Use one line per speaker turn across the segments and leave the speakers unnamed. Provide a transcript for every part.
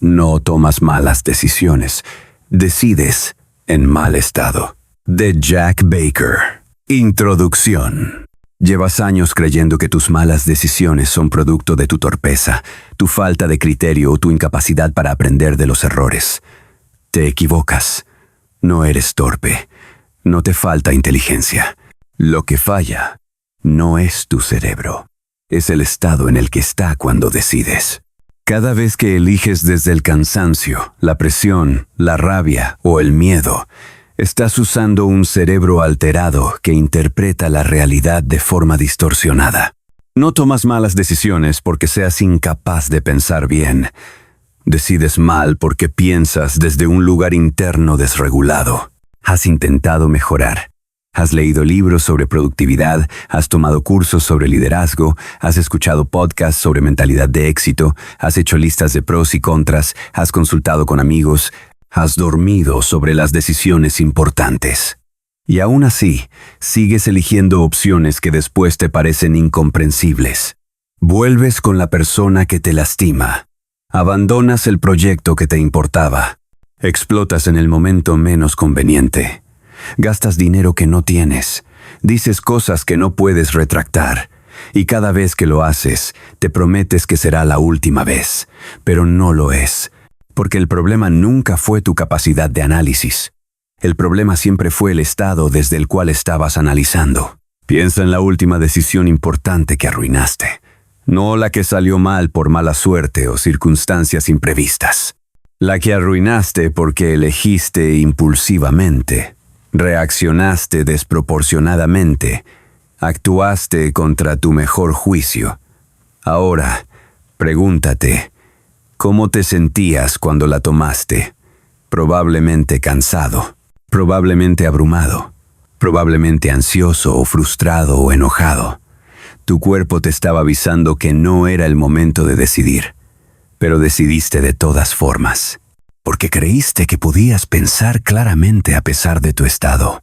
no tomas malas decisiones, decides en mal estado. De Jack Baker. Introducción. Llevas años creyendo que tus malas decisiones son producto de tu torpeza, tu falta de criterio o tu incapacidad para aprender de los errores. Te equivocas. No eres torpe. No te falta inteligencia. Lo que falla no es tu cerebro. Es el estado en el que está cuando decides. Cada vez que eliges desde el cansancio, la presión, la rabia o el miedo, estás usando un cerebro alterado que interpreta la realidad de forma distorsionada. No tomas malas decisiones porque seas incapaz de pensar bien. Decides mal porque piensas desde un lugar interno desregulado. Has intentado mejorar. Has leído libros sobre productividad, has tomado cursos sobre liderazgo, has escuchado podcasts sobre mentalidad de éxito, has hecho listas de pros y contras, has consultado con amigos, has dormido sobre las decisiones importantes. Y aún así, sigues eligiendo opciones que después te parecen incomprensibles. Vuelves con la persona que te lastima. Abandonas el proyecto que te importaba. Explotas en el momento menos conveniente. Gastas dinero que no tienes. Dices cosas que no puedes retractar. Y cada vez que lo haces, te prometes que será la última vez. Pero no lo es. Porque el problema nunca fue tu capacidad de análisis. El problema siempre fue el estado desde el cual estabas analizando. Piensa en la última decisión importante que arruinaste. No la que salió mal por mala suerte o circunstancias imprevistas. La que arruinaste porque elegiste impulsivamente. Reaccionaste desproporcionadamente. Actuaste contra tu mejor juicio. Ahora, pregúntate, ¿cómo te sentías cuando la tomaste? Probablemente cansado, probablemente abrumado, probablemente ansioso o frustrado o enojado. Tu cuerpo te estaba avisando que no era el momento de decidir, pero decidiste de todas formas. Porque creíste que podías pensar claramente a pesar de tu estado.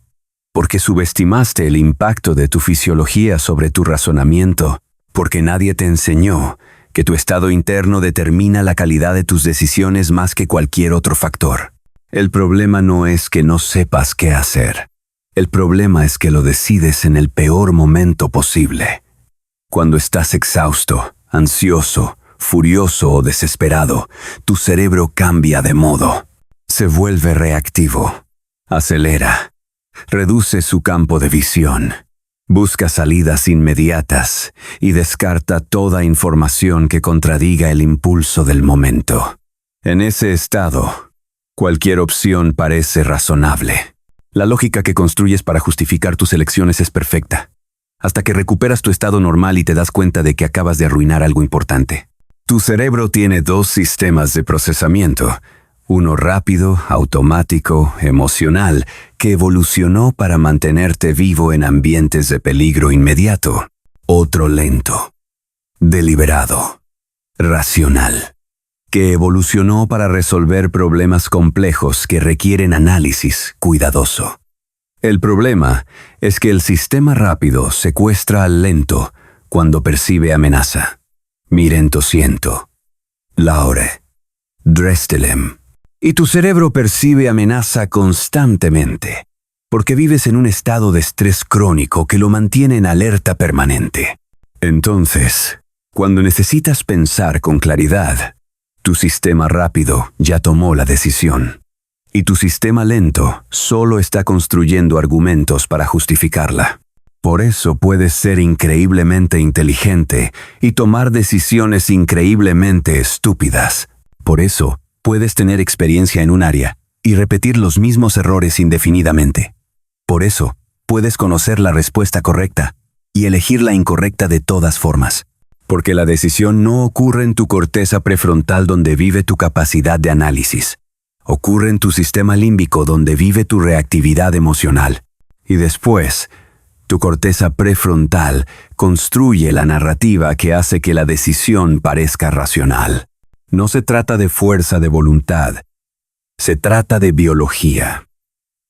Porque subestimaste el impacto de tu fisiología sobre tu razonamiento. Porque nadie te enseñó que tu estado interno determina la calidad de tus decisiones más que cualquier otro factor. El problema no es que no sepas qué hacer. El problema es que lo decides en el peor momento posible. Cuando estás exhausto, ansioso, furioso o desesperado, tu cerebro cambia de modo. Se vuelve reactivo. Acelera. Reduce su campo de visión. Busca salidas inmediatas y descarta toda información que contradiga el impulso del momento. En ese estado, cualquier opción parece razonable. La lógica que construyes para justificar tus elecciones es perfecta, hasta que recuperas tu estado normal y te das cuenta de que acabas de arruinar algo importante. Tu cerebro tiene dos sistemas de procesamiento, uno rápido, automático, emocional, que evolucionó para mantenerte vivo en ambientes de peligro inmediato. Otro lento, deliberado, racional, que evolucionó para resolver problemas complejos que requieren análisis cuidadoso. El problema es que el sistema rápido secuestra al lento cuando percibe amenaza. Miren tosiento. Laure. Drestelem. Y tu cerebro percibe amenaza constantemente, porque vives en un estado de estrés crónico que lo mantiene en alerta permanente. Entonces, cuando necesitas pensar con claridad, tu sistema rápido ya tomó la decisión, y tu sistema lento solo está construyendo argumentos para justificarla. Por eso puedes ser increíblemente inteligente y tomar decisiones increíblemente estúpidas. Por eso puedes tener experiencia en un área y repetir los mismos errores indefinidamente. Por eso puedes conocer la respuesta correcta y elegir la incorrecta de todas formas. Porque la decisión no ocurre en tu corteza prefrontal donde vive tu capacidad de análisis. Ocurre en tu sistema límbico donde vive tu reactividad emocional. Y después, tu corteza prefrontal construye la narrativa que hace que la decisión parezca racional. No se trata de fuerza de voluntad. Se trata de biología.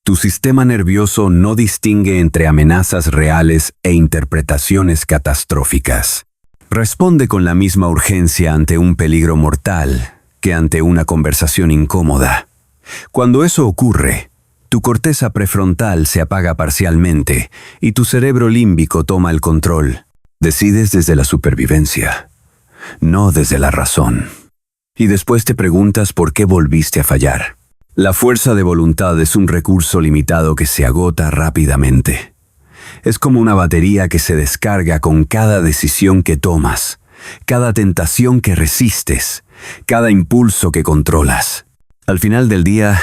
Tu sistema nervioso no distingue entre amenazas reales e interpretaciones catastróficas. Responde con la misma urgencia ante un peligro mortal que ante una conversación incómoda. Cuando eso ocurre, tu corteza prefrontal se apaga parcialmente y tu cerebro límbico toma el control. Decides desde la supervivencia, no desde la razón. Y después te preguntas por qué volviste a fallar. La fuerza de voluntad es un recurso limitado que se agota rápidamente. Es como una batería que se descarga con cada decisión que tomas, cada tentación que resistes, cada impulso que controlas. Al final del día,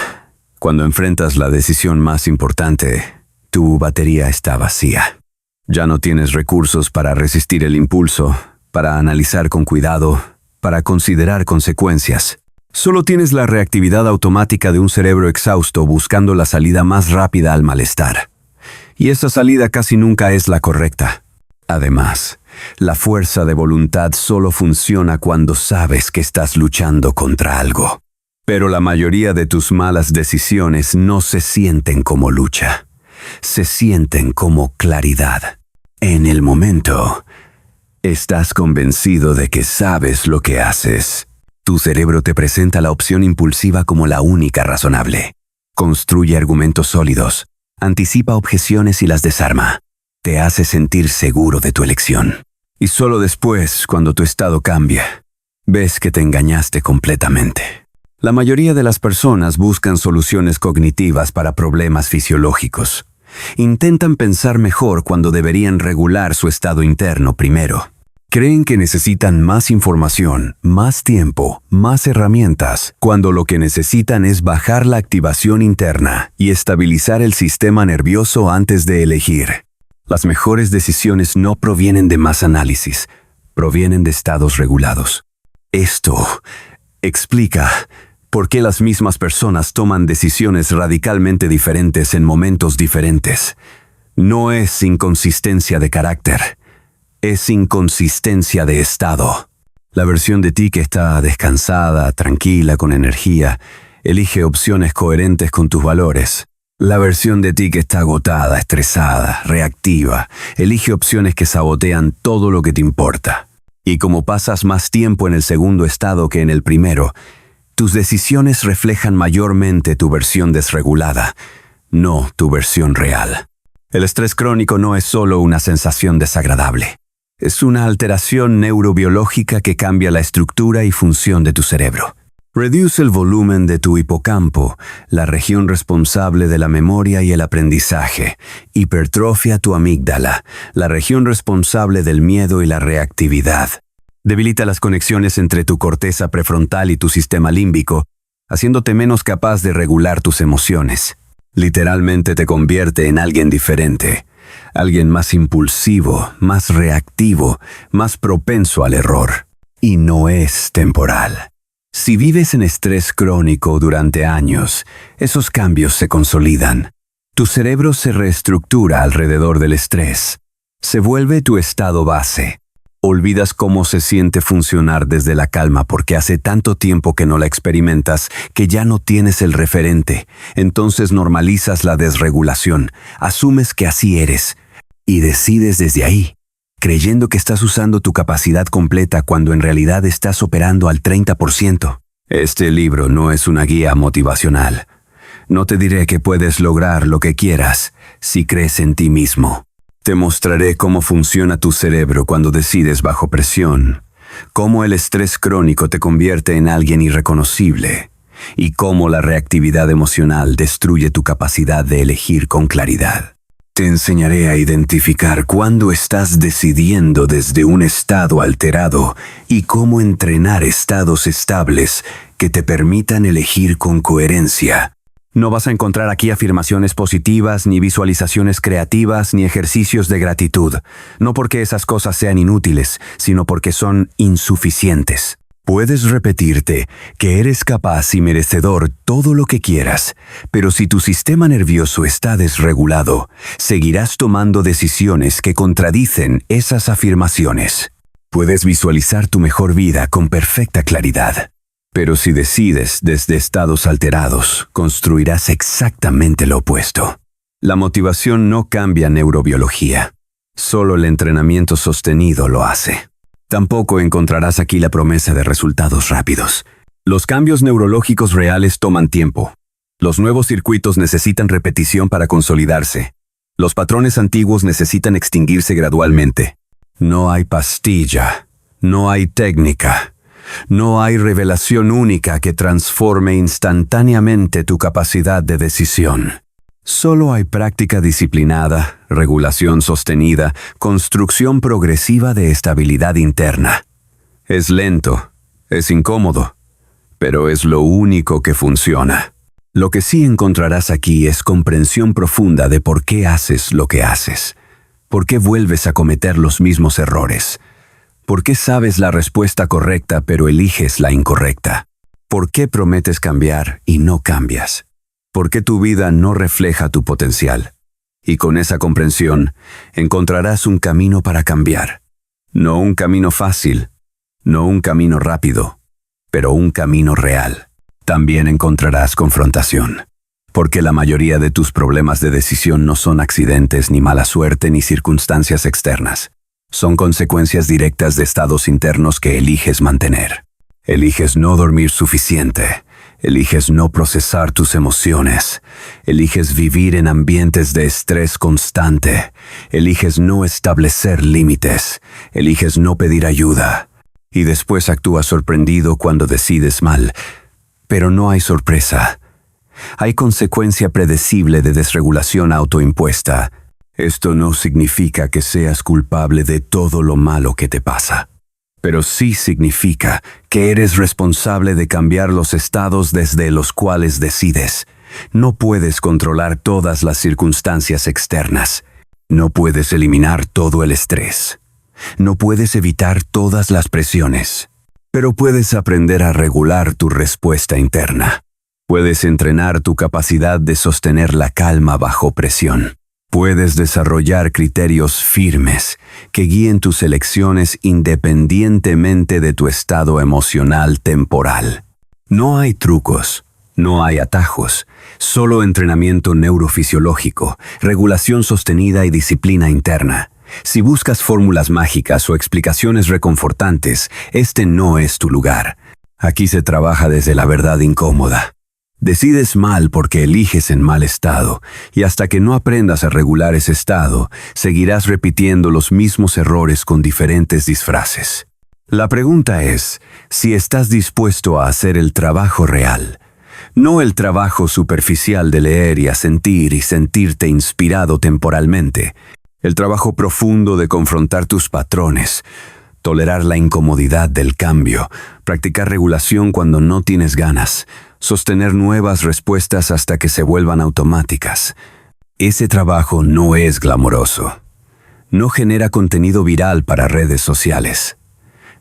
cuando enfrentas la decisión más importante, tu batería está vacía. Ya no tienes recursos para resistir el impulso, para analizar con cuidado, para considerar consecuencias. Solo tienes la reactividad automática de un cerebro exhausto buscando la salida más rápida al malestar. Y esa salida casi nunca es la correcta. Además, la fuerza de voluntad solo funciona cuando sabes que estás luchando contra algo. Pero la mayoría de tus malas decisiones no se sienten como lucha. Se sienten como claridad. En el momento, estás convencido de que sabes lo que haces. Tu cerebro te presenta la opción impulsiva como la única razonable. Construye argumentos sólidos, anticipa objeciones y las desarma. Te hace sentir seguro de tu elección. Y solo después, cuando tu estado cambia, ves que te engañaste completamente. La mayoría de las personas buscan soluciones cognitivas para problemas fisiológicos. Intentan pensar mejor cuando deberían regular su estado interno primero. Creen que necesitan más información, más tiempo, más herramientas, cuando lo que necesitan es bajar la activación interna y estabilizar el sistema nervioso antes de elegir. Las mejores decisiones no provienen de más análisis, provienen de estados regulados. Esto explica por qué las mismas personas toman decisiones radicalmente diferentes en momentos diferentes. No es inconsistencia de carácter, es inconsistencia de estado. La versión de ti que está descansada, tranquila, con energía, elige opciones coherentes con tus valores. La versión de ti que está agotada, estresada, reactiva, elige opciones que sabotean todo lo que te importa. Y como pasas más tiempo en el segundo estado que en el primero, tus decisiones reflejan mayormente tu versión desregulada, no tu versión real. El estrés crónico no es solo una sensación desagradable. Es una alteración neurobiológica que cambia la estructura y función de tu cerebro. Reduce el volumen de tu hipocampo, la región responsable de la memoria y el aprendizaje. Hipertrofia tu amígdala, la región responsable del miedo y la reactividad. Debilita las conexiones entre tu corteza prefrontal y tu sistema límbico, haciéndote menos capaz de regular tus emociones. Literalmente te convierte en alguien diferente, alguien más impulsivo, más reactivo, más propenso al error. Y no es temporal. Si vives en estrés crónico durante años, esos cambios se consolidan. Tu cerebro se reestructura alrededor del estrés. Se vuelve tu estado base. Olvidas cómo se siente funcionar desde la calma porque hace tanto tiempo que no la experimentas que ya no tienes el referente. Entonces normalizas la desregulación, asumes que así eres y decides desde ahí, creyendo que estás usando tu capacidad completa cuando en realidad estás operando al 30%. Este libro no es una guía motivacional. No te diré que puedes lograr lo que quieras si crees en ti mismo. Te mostraré cómo funciona tu cerebro cuando decides bajo presión, cómo el estrés crónico te convierte en alguien irreconocible y cómo la reactividad emocional destruye tu capacidad de elegir con claridad. Te enseñaré a identificar cuándo estás decidiendo desde un estado alterado y cómo entrenar estados estables que te permitan elegir con coherencia. No vas a encontrar aquí afirmaciones positivas, ni visualizaciones creativas, ni ejercicios de gratitud. No porque esas cosas sean inútiles, sino porque son insuficientes. Puedes repetirte que eres capaz y merecedor todo lo que quieras, pero si tu sistema nervioso está desregulado, seguirás tomando decisiones que contradicen esas afirmaciones. Puedes visualizar tu mejor vida con perfecta claridad. Pero si decides desde estados alterados, construirás exactamente lo opuesto. La motivación no cambia neurobiología. Solo el entrenamiento sostenido lo hace. Tampoco encontrarás aquí la promesa de resultados rápidos. Los cambios neurológicos reales toman tiempo. Los nuevos circuitos necesitan repetición para consolidarse. Los patrones antiguos necesitan extinguirse gradualmente. No hay pastilla, no hay técnica, no hay revelación única que transforme instantáneamente tu capacidad de decisión. Solo hay práctica disciplinada, regulación sostenida, construcción progresiva de estabilidad interna. Es lento, es incómodo, pero es lo único que funciona. Lo que sí encontrarás aquí es comprensión profunda de por qué haces lo que haces, por qué vuelves a cometer los mismos errores, por qué sabes la respuesta correcta pero eliges la incorrecta, por qué prometes cambiar y no cambias, por qué tu vida no refleja tu potencial. Y con esa comprensión encontrarás un camino para cambiar. No un camino fácil, no un camino rápido, pero un camino real. También encontrarás confrontación, porque la mayoría de tus problemas de decisión no son accidentes, ni mala suerte, ni circunstancias externas. Son consecuencias directas de estados internos que eliges mantener. Eliges no dormir suficiente, eliges no procesar tus emociones, eliges vivir en ambientes de estrés constante, eliges no establecer límites, eliges no pedir ayuda. Y después actúas sorprendido cuando decides mal. Pero no hay sorpresa. Hay consecuencia predecible de desregulación autoimpuesta. Esto no significa que seas culpable de todo lo malo que te pasa. Pero sí significa que eres responsable de cambiar los estados desde los cuales decides. No puedes controlar todas las circunstancias externas. No puedes eliminar todo el estrés. No puedes evitar todas las presiones. Pero puedes aprender a regular tu respuesta interna. Puedes entrenar tu capacidad de sostener la calma bajo presión. Puedes desarrollar criterios firmes que guíen tus elecciones independientemente de tu estado emocional temporal. No hay trucos, no hay atajos, solo entrenamiento neurofisiológico, regulación sostenida y disciplina interna. Si buscas fórmulas mágicas o explicaciones reconfortantes, este no es tu lugar. Aquí se trabaja desde la verdad incómoda. Decides mal porque eliges en mal estado, y hasta que no aprendas a regular ese estado, seguirás repitiendo los mismos errores con diferentes disfraces. La pregunta es si estás dispuesto a hacer el trabajo real, no el trabajo superficial de leer y asentir y sentirte inspirado temporalmente. El trabajo profundo de confrontar tus patrones, tolerar la incomodidad del cambio, practicar regulación cuando no tienes ganas, sostener nuevas respuestas hasta que se vuelvan automáticas. Ese trabajo no es glamoroso. No genera contenido viral para redes sociales.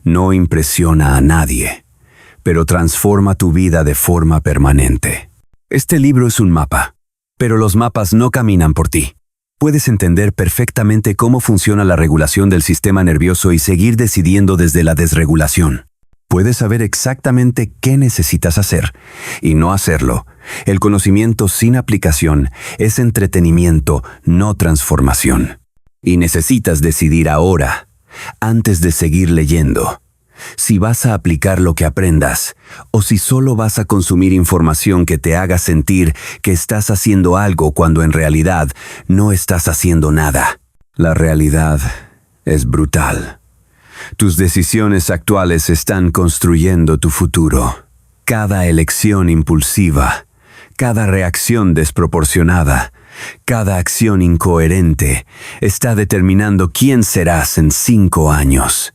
No impresiona a nadie, pero transforma tu vida de forma permanente. Este libro es un mapa, pero los mapas no caminan por ti. Puedes entender perfectamente cómo funciona la regulación del sistema nervioso y seguir decidiendo desde la desregulación. Puedes saber exactamente qué necesitas hacer y no hacerlo. El conocimiento sin aplicación es entretenimiento, no transformación. Y necesitas decidir ahora, antes de seguir leyendo, si vas a aplicar lo que aprendas o si solo vas a consumir información que te haga sentir que estás haciendo algo cuando en realidad no estás haciendo nada. La realidad es brutal. Tus decisiones actuales están construyendo tu futuro. Cada elección impulsiva, cada reacción desproporcionada, cada acción incoherente está determinando quién serás en 5 años.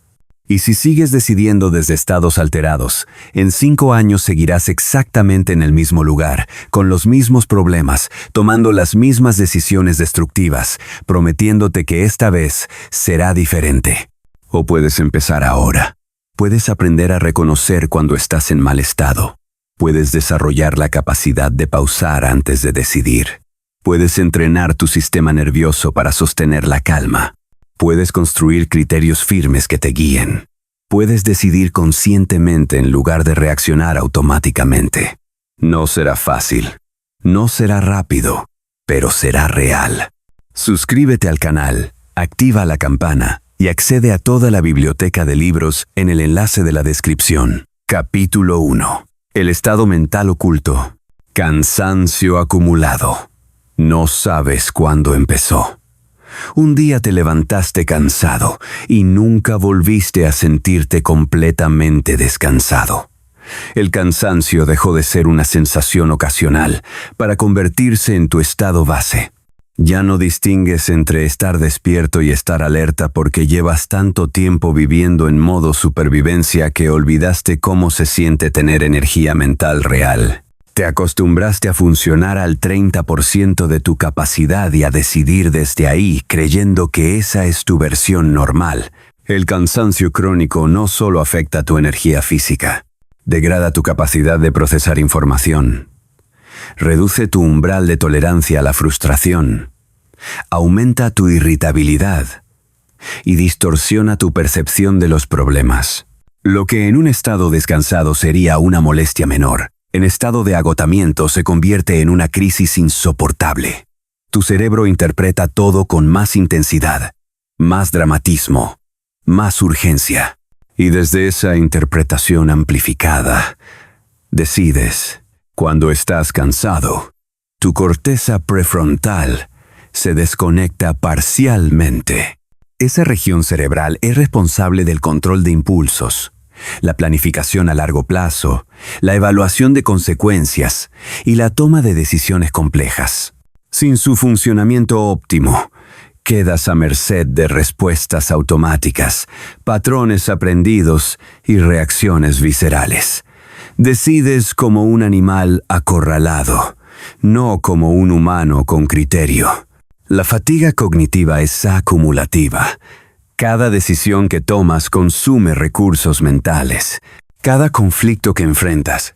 Y si sigues decidiendo desde estados alterados, en 5 años seguirás exactamente en el mismo lugar, con los mismos problemas, tomando las mismas decisiones destructivas, prometiéndote que esta vez será diferente. O puedes empezar ahora. Puedes aprender a reconocer cuando estás en mal estado. Puedes desarrollar la capacidad de pausar antes de decidir. Puedes entrenar tu sistema nervioso para sostener la calma. Puedes construir criterios firmes que te guíen. Puedes decidir conscientemente en lugar de reaccionar automáticamente. No será fácil. No será rápido, pero será real. Suscríbete al canal, activa la campana y accede a toda la biblioteca de libros en el enlace de la descripción. Capítulo 1. El estado mental oculto. Cansancio acumulado. No sabes cuándo empezó. Un día te levantaste cansado y nunca volviste a sentirte completamente descansado. El cansancio dejó de ser una sensación ocasional para convertirse en tu estado base. Ya no distingues entre estar despierto y estar alerta porque llevas tanto tiempo viviendo en modo supervivencia que olvidaste cómo se siente tener energía mental real. Te acostumbraste a funcionar al 30% de tu capacidad y a decidir desde ahí, creyendo que esa es tu versión normal. El cansancio crónico no solo afecta tu energía física, degrada tu capacidad de procesar información, reduce tu umbral de tolerancia a la frustración, aumenta tu irritabilidad y distorsiona tu percepción de los problemas. Lo que en un estado descansado sería una molestia menor, en estado de agotamiento se convierte en una crisis insoportable. Tu cerebro interpreta todo con más intensidad, más dramatismo, más urgencia. Y desde esa interpretación amplificada, decides, cuando estás cansado, tu corteza prefrontal se desconecta parcialmente. Esa región cerebral es responsable del control de impulsos, la planificación a largo plazo, la evaluación de consecuencias y la toma de decisiones complejas. Sin su funcionamiento óptimo, quedas a merced de respuestas automáticas, patrones aprendidos y reacciones viscerales. Decides como un animal acorralado, no como un humano con criterio. La fatiga cognitiva es acumulativa. Cada decisión que tomas consume recursos mentales. Cada conflicto que enfrentas,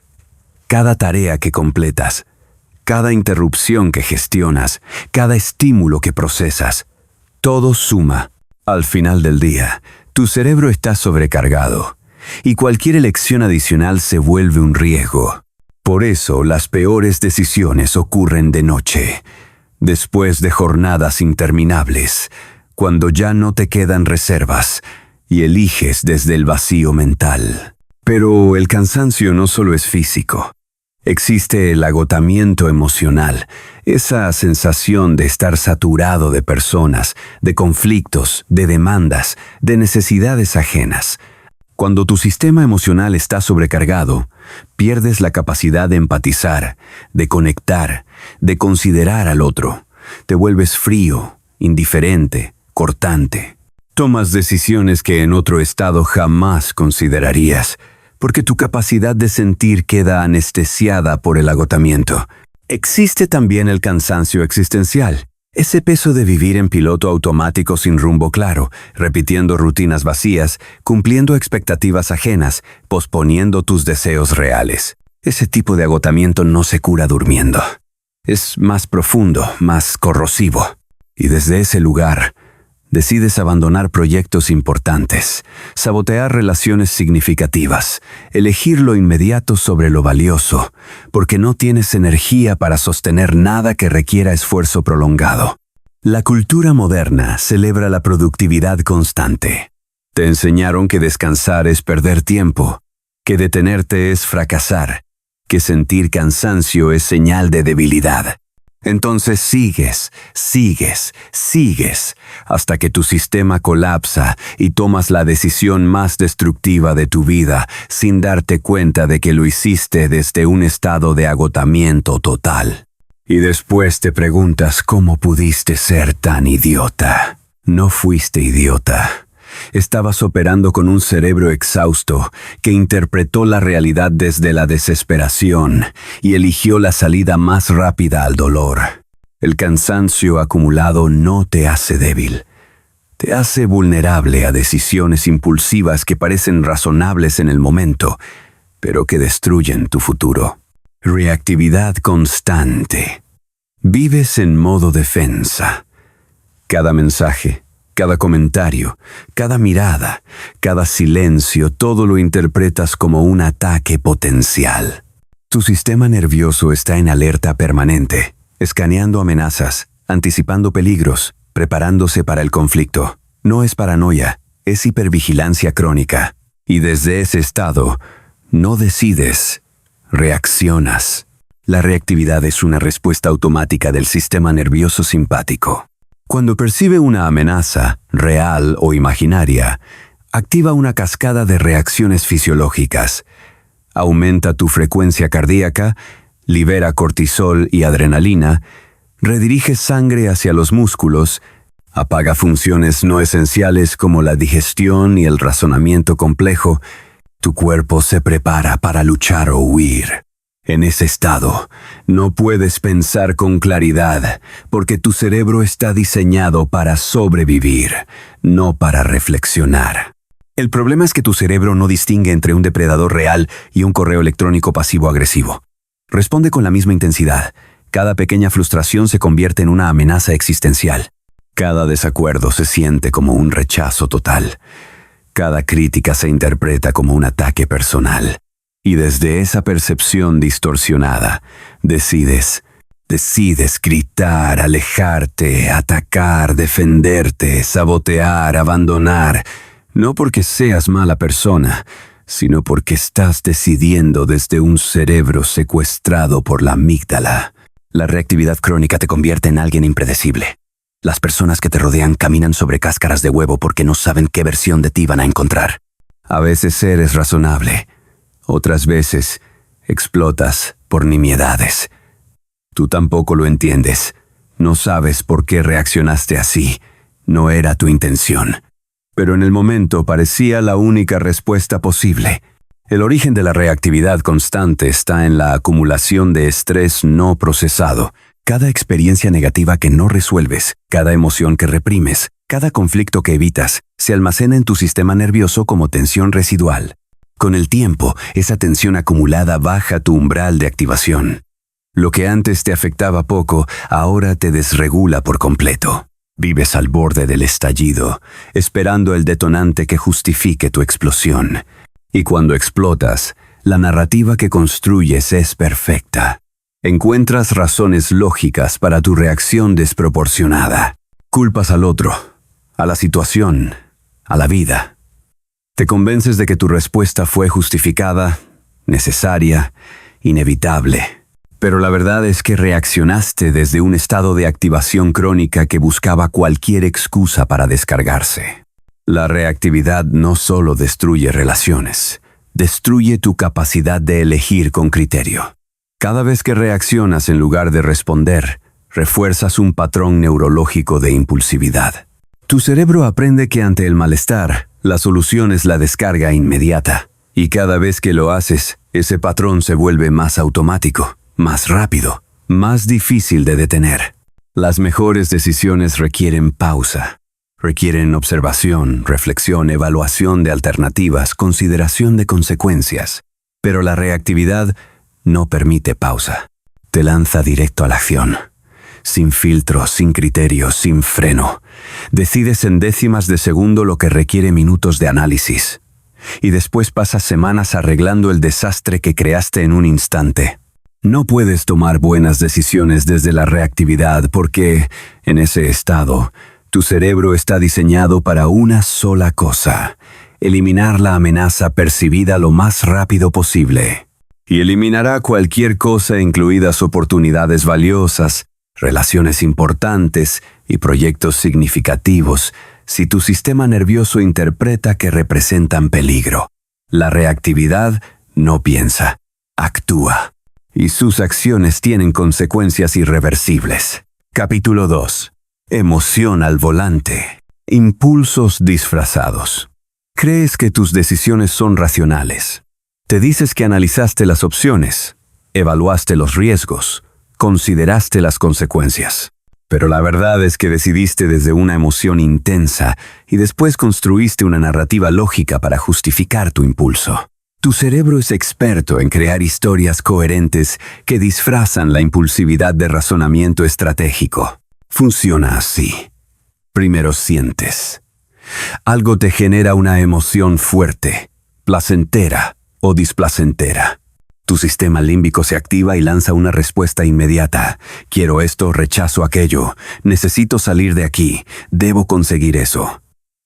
cada tarea que completas, cada interrupción que gestionas, cada estímulo que procesas, todo suma. Al final del día, tu cerebro está sobrecargado y cualquier elección adicional se vuelve un riesgo. Por eso, las peores decisiones ocurren de noche, después de jornadas interminables, cuando ya no te quedan reservas y eliges desde el vacío mental. Pero el cansancio no solo es físico. Existe el agotamiento emocional, esa sensación de estar saturado de personas, de conflictos, de demandas, de necesidades ajenas. Cuando tu sistema emocional está sobrecargado, pierdes la capacidad de empatizar, de conectar, de considerar al otro. Te vuelves frío, indiferente, cortante. Tomas decisiones que en otro estado jamás considerarías, porque tu capacidad de sentir queda anestesiada por el agotamiento. Existe también el cansancio existencial, ese peso de vivir en piloto automático sin rumbo claro, repitiendo rutinas vacías, cumpliendo expectativas ajenas, posponiendo tus deseos reales. Ese tipo de agotamiento no se cura durmiendo. Es más profundo, más corrosivo. Y desde ese lugar, decides abandonar proyectos importantes, sabotear relaciones significativas, elegir lo inmediato sobre lo valioso, porque no tienes energía para sostener nada que requiera esfuerzo prolongado. La cultura moderna celebra la productividad constante. Te enseñaron que descansar es perder tiempo, que detenerte es fracasar, que sentir cansancio es señal de debilidad. Entonces sigues, hasta que tu sistema colapsa y tomas la decisión más destructiva de tu vida sin darte cuenta de que lo hiciste desde un estado de agotamiento total. Y después te preguntas cómo pudiste ser tan idiota. No fuiste idiota. Estabas operando con un cerebro exhausto que interpretó la realidad desde la desesperación y eligió la salida más rápida al dolor. El cansancio acumulado no te hace débil. Te hace vulnerable a decisiones impulsivas que parecen razonables en el momento, pero que destruyen tu futuro. Reactividad constante. Vives en modo defensa. Cada mensaje, cada comentario, cada mirada, cada silencio, todo lo interpretas como un ataque potencial. Tu sistema nervioso está en alerta permanente, escaneando amenazas, anticipando peligros, preparándose para el conflicto. No es paranoia, es hipervigilancia crónica. Y desde ese estado, no decides, reaccionas. La reactividad es una respuesta automática del sistema nervioso simpático. Cuando percibe una amenaza, real o imaginaria, activa una cascada de reacciones fisiológicas. Aumenta tu frecuencia cardíaca, libera cortisol y adrenalina, redirige sangre hacia los músculos, apaga funciones no esenciales como la digestión y el razonamiento complejo. Tu cuerpo se prepara para luchar o huir. En ese estado, no puedes pensar con claridad, porque tu cerebro está diseñado para sobrevivir, no para reflexionar. El problema es que tu cerebro no distingue entre un depredador real y un correo electrónico pasivo-agresivo. Responde con la misma intensidad. Cada pequeña frustración se convierte en una amenaza existencial. Cada desacuerdo se siente como un rechazo total. Cada crítica se interpreta como un ataque personal. Y desde esa percepción distorsionada, decides gritar, alejarte, atacar, defenderte, sabotear, abandonar, no porque seas mala persona, sino porque estás decidiendo desde un cerebro secuestrado por la amígdala. La reactividad crónica te convierte en alguien impredecible. Las personas que te rodean caminan sobre cáscaras de huevo porque no saben qué versión de ti van a encontrar. A veces eres razonable. Otras veces, explotas por nimiedades. Tú tampoco lo entiendes. No sabes por qué reaccionaste así. No era tu intención. Pero en el momento parecía la única respuesta posible. El origen de la reactividad constante está en la acumulación de estrés no procesado. Cada experiencia negativa que no resuelves, cada emoción que reprimes, cada conflicto que evitas, se almacena en tu sistema nervioso como tensión residual. Con el tiempo, esa tensión acumulada baja tu umbral de activación. Lo que antes te afectaba poco, ahora te desregula por completo. Vives al borde del estallido, esperando el detonante que justifique tu explosión. Y cuando explotas, la narrativa que construyes es perfecta. Encuentras razones lógicas para tu reacción desproporcionada. Culpas al otro, a la situación, a la vida. Te convences de que tu respuesta fue justificada, necesaria, inevitable. Pero la verdad es que reaccionaste desde un estado de activación crónica que buscaba cualquier excusa para descargarse. La reactividad no solo destruye relaciones, destruye tu capacidad de elegir con criterio. Cada vez que reaccionas en lugar de responder, refuerzas un patrón neurológico de impulsividad. Tu cerebro aprende que ante el malestar, la solución es la descarga inmediata. Y cada vez que lo haces, ese patrón se vuelve más automático, más rápido, más difícil de detener. Las mejores decisiones requieren pausa. Requieren observación, reflexión, evaluación de alternativas, consideración de consecuencias. Pero la reactividad no permite pausa. Te lanza directo a la acción. Sin filtro, sin criterio, sin freno. Decides en décimas de segundo lo que requiere minutos de análisis. Y después pasas semanas arreglando el desastre que creaste en un instante. No puedes tomar buenas decisiones desde la reactividad porque, en ese estado, tu cerebro está diseñado para una sola cosa: eliminar la amenaza percibida lo más rápido posible. Y eliminará cualquier cosa, incluidas oportunidades valiosas, relaciones importantes y proyectos significativos, si tu sistema nervioso interpreta que representan peligro. La reactividad no piensa, actúa. Y sus acciones tienen consecuencias irreversibles. Capítulo 2. Emoción al volante. Impulsos disfrazados. Crees que tus decisiones son racionales. Te dices que analizaste las opciones, evaluaste los riesgos, consideraste las consecuencias. Pero la verdad es que decidiste desde una emoción intensa y después construiste una narrativa lógica para justificar tu impulso. Tu cerebro es experto en crear historias coherentes que disfrazan la impulsividad de razonamiento estratégico. Funciona así. Primero sientes. Algo te genera una emoción fuerte, placentera o displacentera. Tu sistema límbico se activa y lanza una respuesta inmediata. Quiero esto, rechazo aquello. Necesito salir de aquí. Debo conseguir eso.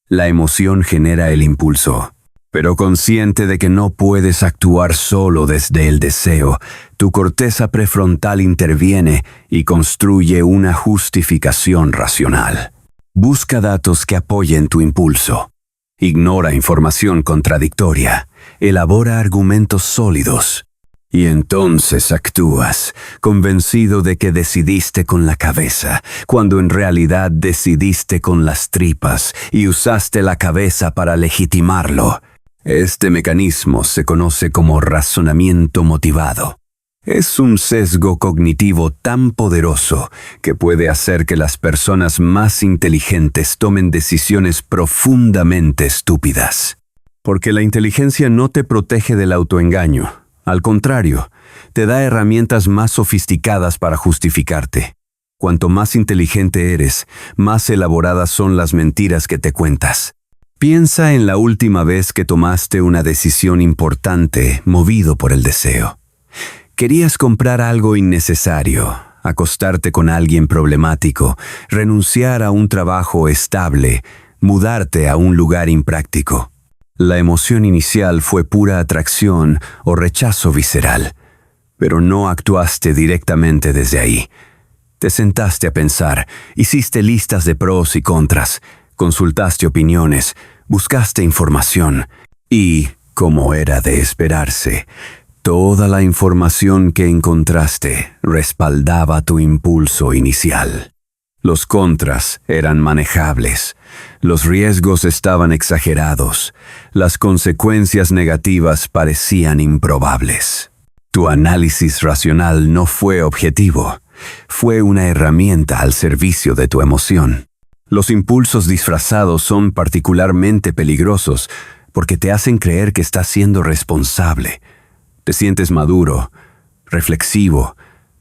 La emoción genera el impulso. Pero consciente de que no puedes actuar solo desde el deseo, tu corteza prefrontal interviene y construye una justificación racional. Busca datos que apoyen tu impulso. Ignora información contradictoria. Elabora argumentos sólidos. Y entonces actúas, convencido de que decidiste con la cabeza, cuando en realidad decidiste con las tripas y usaste la cabeza para legitimarlo. Este mecanismo se conoce como razonamiento motivado. Es un sesgo cognitivo tan poderoso que puede hacer que las personas más inteligentes tomen decisiones profundamente estúpidas. Porque la inteligencia no te protege del autoengaño. Al contrario, te da herramientas más sofisticadas para justificarte. Cuanto más inteligente eres, más elaboradas son las mentiras que te cuentas. Piensa en la última vez que tomaste una decisión importante movido por el deseo. Querías comprar algo innecesario, acostarte con alguien problemático, renunciar a un trabajo estable, mudarte a un lugar impráctico. La emoción inicial fue pura atracción o rechazo visceral, pero no actuaste directamente desde ahí. Te sentaste a pensar, hiciste listas de pros y contras, consultaste opiniones, buscaste información y, como era de esperarse, toda la información que encontraste respaldaba tu impulso inicial. Los contras eran manejables, los riesgos estaban exagerados, las consecuencias negativas parecían improbables. Tu análisis racional no fue objetivo, fue una herramienta al servicio de tu emoción. Los impulsos disfrazados son particularmente peligrosos porque te hacen creer que estás siendo responsable. Te sientes maduro, reflexivo,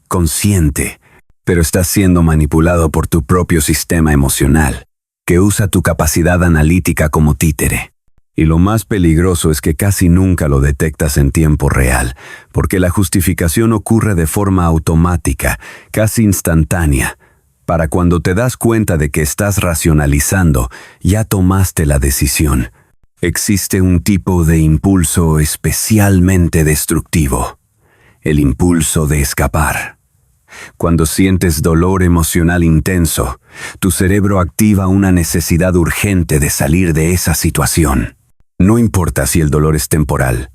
consciente, pero estás siendo manipulado por tu propio sistema emocional, que usa tu capacidad analítica como títere. Y lo más peligroso es que casi nunca lo detectas en tiempo real, porque la justificación ocurre de forma automática, casi instantánea. Para cuando te das cuenta de que estás racionalizando, ya tomaste la decisión. Existe un tipo de impulso especialmente destructivo, el impulso de escapar. Cuando sientes dolor emocional intenso, tu cerebro activa una necesidad urgente de salir de esa situación. No importa si el dolor es temporal,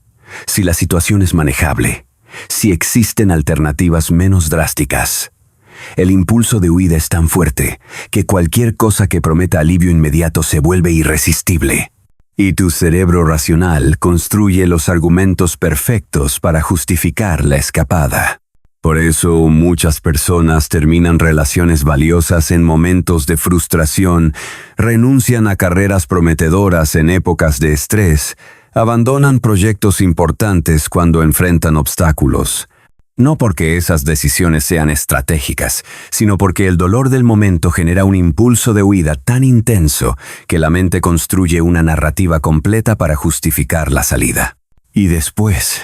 si la situación es manejable, si existen alternativas menos drásticas. El impulso de huida es tan fuerte que cualquier cosa que prometa alivio inmediato se vuelve irresistible. Y tu cerebro racional construye los argumentos perfectos para justificar la escapada. Por eso muchas personas terminan relaciones valiosas en momentos de frustración, renuncian a carreras prometedoras en épocas de estrés, abandonan proyectos importantes cuando enfrentan obstáculos. No porque esas decisiones sean estratégicas, sino porque el dolor del momento genera un impulso de huida tan intenso que la mente construye una narrativa completa para justificar la salida. Y después,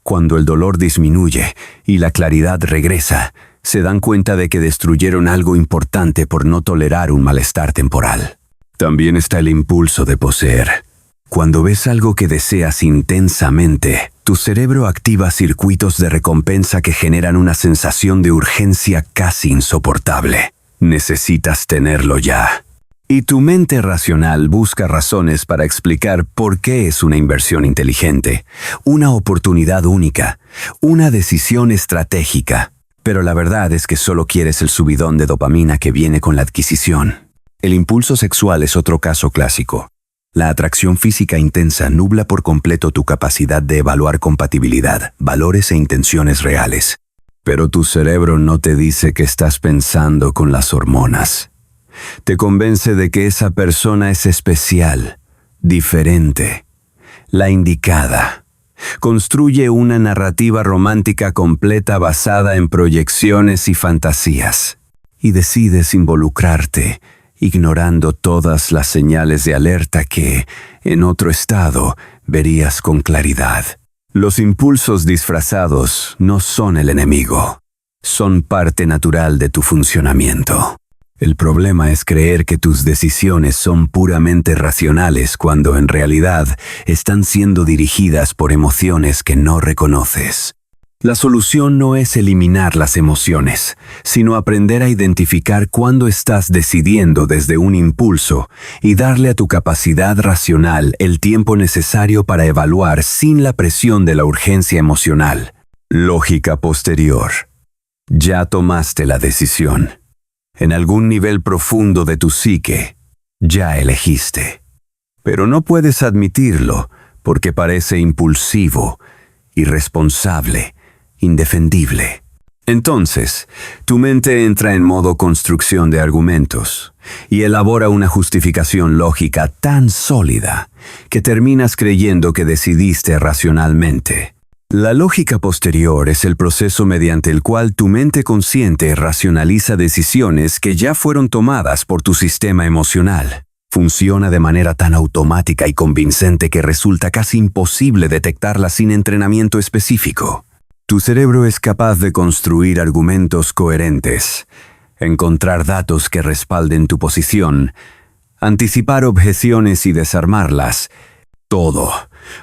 cuando el dolor disminuye y la claridad regresa, se dan cuenta de que destruyeron algo importante por no tolerar un malestar temporal. También está el impulso de poseer. Cuando ves algo que deseas intensamente, tu cerebro activa circuitos de recompensa que generan una sensación de urgencia casi insoportable. Necesitas tenerlo ya. Y tu mente racional busca razones para explicar por qué es una inversión inteligente, una oportunidad única, una decisión estratégica. Pero la verdad es que solo quieres el subidón de dopamina que viene con la adquisición. El impulso sexual es otro caso clásico. La atracción física intensa nubla por completo tu capacidad de evaluar compatibilidad, valores e intenciones reales. Pero tu cerebro no te dice que estás pensando con las hormonas. Te convence de que esa persona es especial, diferente, la indicada. Construye una narrativa romántica completa basada en proyecciones y fantasías. Y decides involucrarte, ignorando todas las señales de alerta que, en otro estado, verías con claridad. Los impulsos disfrazados no son el enemigo, son parte natural de tu funcionamiento. El problema es creer que tus decisiones son puramente racionales cuando en realidad están siendo dirigidas por emociones que no reconoces. La solución no es eliminar las emociones, sino aprender a identificar cuándo estás decidiendo desde un impulso y darle a tu capacidad racional el tiempo necesario para evaluar sin la presión de la urgencia emocional. Lógica posterior. Ya tomaste la decisión. En algún nivel profundo de tu psique, ya elegiste. Pero no puedes admitirlo porque parece impulsivo, irresponsable, indefendible. Entonces, tu mente entra en modo construcción de argumentos y elabora una justificación lógica tan sólida que terminas creyendo que decidiste racionalmente. La lógica posterior es el proceso mediante el cual tu mente consciente racionaliza decisiones que ya fueron tomadas por tu sistema emocional. Funciona de manera tan automática y convincente que resulta casi imposible detectarla sin entrenamiento específico. Tu cerebro es capaz de construir argumentos coherentes, encontrar datos que respalden tu posición, anticipar objeciones y desarmarlas, todo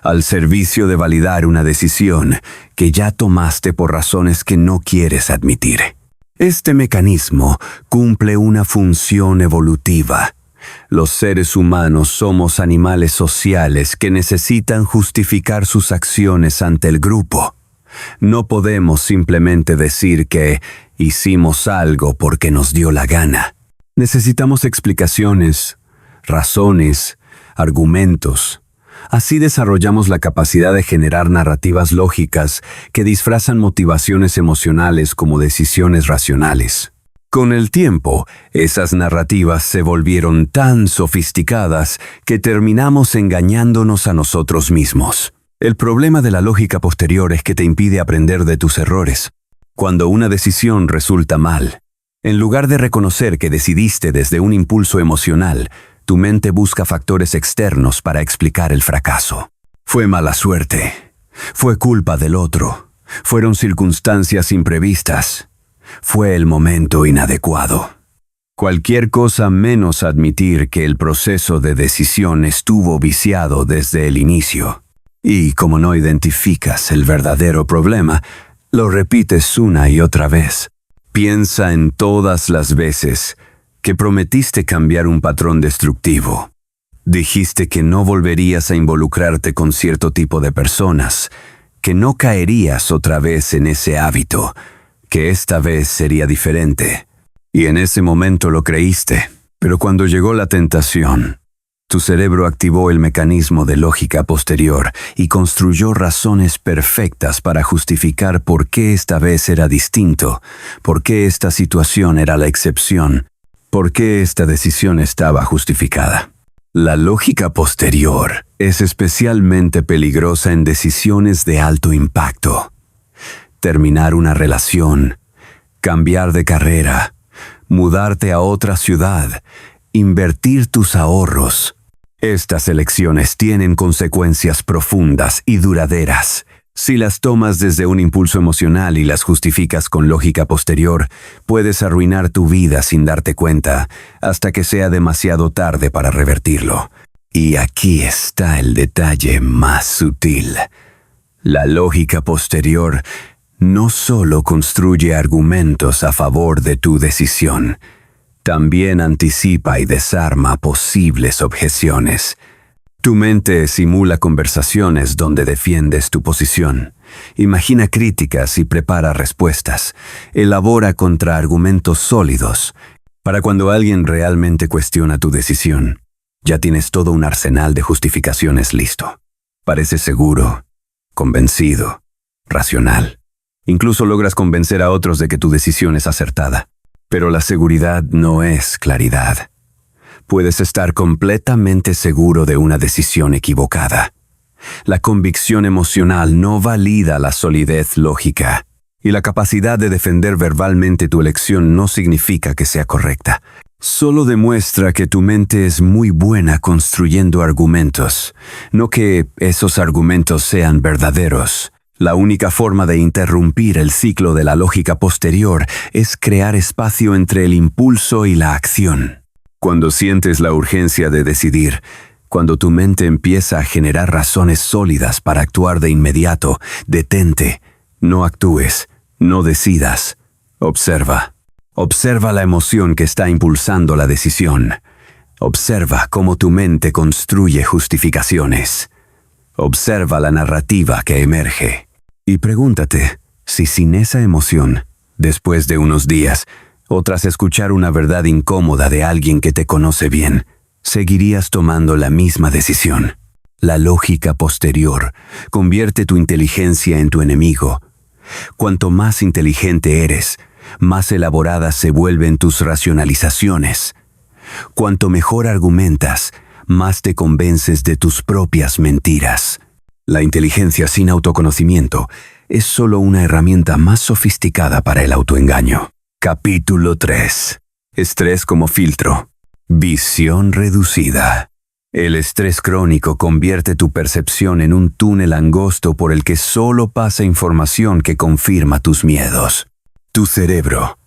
al servicio de validar una decisión que ya tomaste por razones que no quieres admitir. Este mecanismo cumple una función evolutiva. Los seres humanos somos animales sociales que necesitan justificar sus acciones ante el grupo. No podemos simplemente decir que hicimos algo porque nos dio la gana. Necesitamos explicaciones, razones, argumentos. Así desarrollamos la capacidad de generar narrativas lógicas que disfrazan motivaciones emocionales como decisiones racionales. Con el tiempo, esas narrativas se volvieron tan sofisticadas que terminamos engañándonos a nosotros mismos. El problema de la lógica posterior es que te impide aprender de tus errores. Cuando una decisión resulta mal, en lugar de reconocer que decidiste desde un impulso emocional, tu mente busca factores externos para explicar el fracaso. Fue mala suerte. Fue culpa del otro. Fueron circunstancias imprevistas. Fue el momento inadecuado. Cualquier cosa menos admitir que el proceso de decisión estuvo viciado desde el inicio. Y como no identificas el verdadero problema, lo repites una y otra vez. Piensa en todas las veces que prometiste cambiar un patrón destructivo. Dijiste que no volverías a involucrarte con cierto tipo de personas, que no caerías otra vez en ese hábito, que esta vez sería diferente. Y en ese momento lo creíste, pero cuando llegó la tentación, tu cerebro activó el mecanismo de lógica posterior y construyó razones perfectas para justificar por qué esta vez era distinto, por qué esta situación era la excepción, por qué esta decisión estaba justificada. La lógica posterior es especialmente peligrosa en decisiones de alto impacto. Terminar una relación, cambiar de carrera, mudarte a otra ciudad, invertir tus ahorros. Estas elecciones tienen consecuencias profundas y duraderas. Si las tomas desde un impulso emocional y las justificas con lógica posterior, puedes arruinar tu vida sin darte cuenta, hasta que sea demasiado tarde para revertirlo. Y aquí está el detalle más sutil. La lógica posterior no solo construye argumentos a favor de tu decisión, también anticipa y desarma posibles objeciones. Tu mente simula conversaciones donde defiendes tu posición. Imagina críticas y prepara respuestas. Elabora contraargumentos sólidos. Para cuando alguien realmente cuestiona tu decisión, ya tienes todo un arsenal de justificaciones listo. Pareces seguro, convencido, racional. Incluso logras convencer a otros de que tu decisión es acertada. Pero la seguridad no es claridad. Puedes estar completamente seguro de una decisión equivocada. La convicción emocional no valida la solidez lógica, y la capacidad de defender verbalmente tu elección no significa que sea correcta. Solo demuestra que tu mente es muy buena construyendo argumentos, no que esos argumentos sean verdaderos. La única forma de interrumpir el ciclo de la lógica posterior es crear espacio entre el impulso y la acción. Cuando sientes la urgencia de decidir, cuando tu mente empieza a generar razones sólidas para actuar de inmediato, detente, no actúes, no decidas, observa. Observa la emoción que está impulsando la decisión. Observa cómo tu mente construye justificaciones. Observa la narrativa que emerge. Y pregúntate si sin esa emoción, después de unos días, o tras escuchar una verdad incómoda de alguien que te conoce bien, seguirías tomando la misma decisión. La lógica posterior convierte tu inteligencia en tu enemigo. Cuanto más inteligente eres, más elaboradas se vuelven tus racionalizaciones. Cuanto mejor argumentas, más te convences de tus propias mentiras. La inteligencia sin autoconocimiento es solo una herramienta más sofisticada para el autoengaño. Capítulo 3. Estrés como filtro. Visión reducida. El estrés crónico convierte tu percepción en un túnel angosto por el que solo pasa información que confirma tus miedos. Tu cerebro,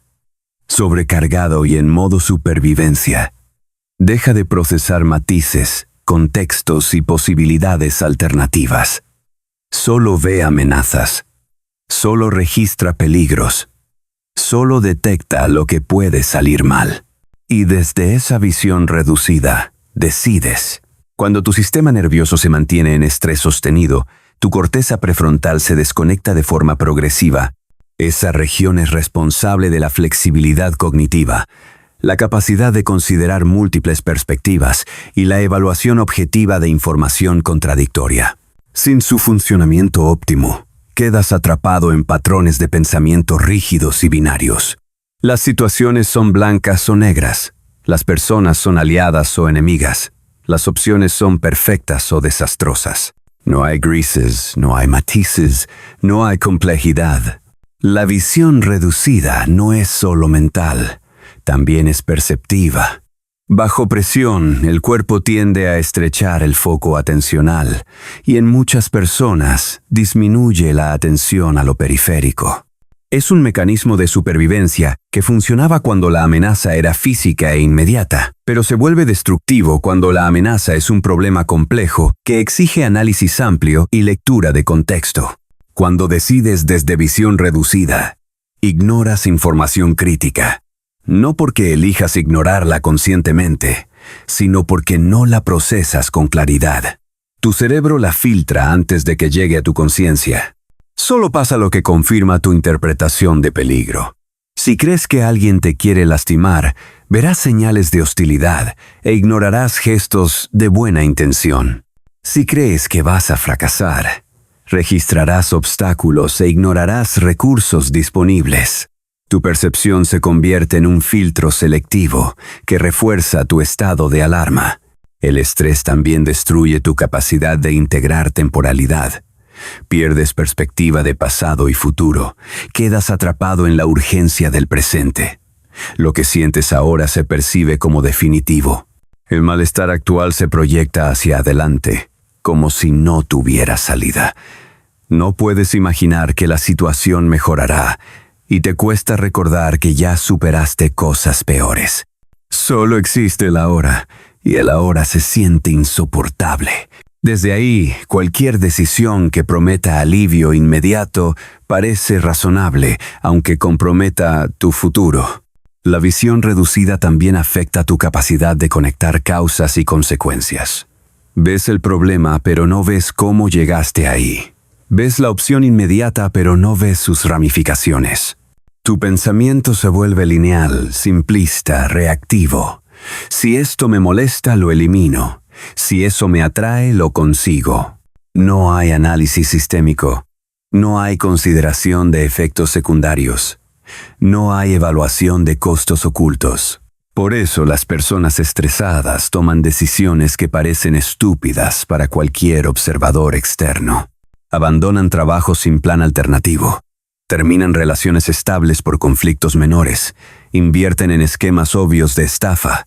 sobrecargado y en modo supervivencia, deja de procesar matices, contextos y posibilidades alternativas. Solo ve amenazas. Solo registra peligros. Solo detecta lo que puede salir mal. Y desde esa visión reducida, decides. Cuando tu sistema nervioso se mantiene en estrés sostenido, tu corteza prefrontal se desconecta de forma progresiva. Esa región es responsable de la flexibilidad cognitiva, la capacidad de considerar múltiples perspectivas y la evaluación objetiva de información contradictoria. Sin su funcionamiento óptimo, quedas atrapado en patrones de pensamiento rígidos y binarios. Las situaciones son blancas o negras. Las personas son aliadas o enemigas. Las opciones son perfectas o desastrosas. No hay grises, no hay matices, no hay complejidad. La visión reducida no es solo mental, también es perceptiva. Bajo presión, el cuerpo tiende a estrechar el foco atencional y en muchas personas disminuye la atención a lo periférico. Es un mecanismo de supervivencia que funcionaba cuando la amenaza era física e inmediata, pero se vuelve destructivo cuando la amenaza es un problema complejo que exige análisis amplio y lectura de contexto. Cuando decides desde visión reducida, ignoras información crítica. No porque elijas ignorarla conscientemente, sino porque no la procesas con claridad. Tu cerebro la filtra antes de que llegue a tu conciencia. Solo pasa lo que confirma tu interpretación de peligro. Si crees que alguien te quiere lastimar, verás señales de hostilidad e ignorarás gestos de buena intención. Si crees que vas a fracasar, registrarás obstáculos e ignorarás recursos disponibles. Tu percepción se convierte en un filtro selectivo que refuerza tu estado de alarma. El estrés también destruye tu capacidad de integrar temporalidad. Pierdes perspectiva de pasado y futuro. Quedas atrapado en la urgencia del presente. Lo que sientes ahora se percibe como definitivo. El malestar actual se proyecta hacia adelante, como si no tuviera salida. No puedes imaginar que la situación mejorará y te cuesta recordar que ya superaste cosas peores. Solo existe el ahora, y el ahora se siente insoportable. Desde ahí, cualquier decisión que prometa alivio inmediato parece razonable, aunque comprometa tu futuro. La visión reducida también afecta tu capacidad de conectar causas y consecuencias. Ves el problema, pero no ves cómo llegaste ahí. Ves la opción inmediata, pero no ves sus ramificaciones. Tu pensamiento se vuelve lineal, simplista, reactivo. Si esto me molesta, lo elimino. Si eso me atrae, lo consigo. No hay análisis sistémico. No hay consideración de efectos secundarios. No hay evaluación de costos ocultos. Por eso las personas estresadas toman decisiones que parecen estúpidas para cualquier observador externo. Abandonan trabajos sin plan alternativo. Terminan relaciones estables por conflictos menores. Invierten en esquemas obvios de estafa.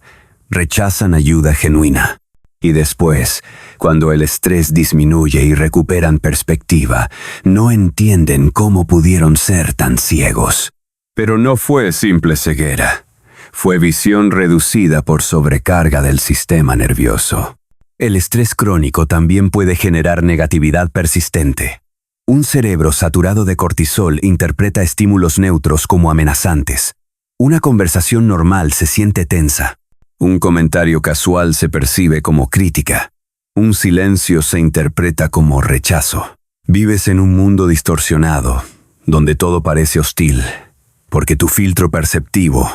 Rechazan ayuda genuina. Y después, cuando el estrés disminuye y recuperan perspectiva, no entienden cómo pudieron ser tan ciegos. Pero no fue simple ceguera. Fue visión reducida por sobrecarga del sistema nervioso. El estrés crónico también puede generar negatividad persistente. Un cerebro saturado de cortisol interpreta estímulos neutros como amenazantes. Una conversación normal se siente tensa. Un comentario casual se percibe como crítica. Un silencio se interpreta como rechazo. Vives en un mundo distorsionado, donde todo parece hostil, porque tu filtro perceptivo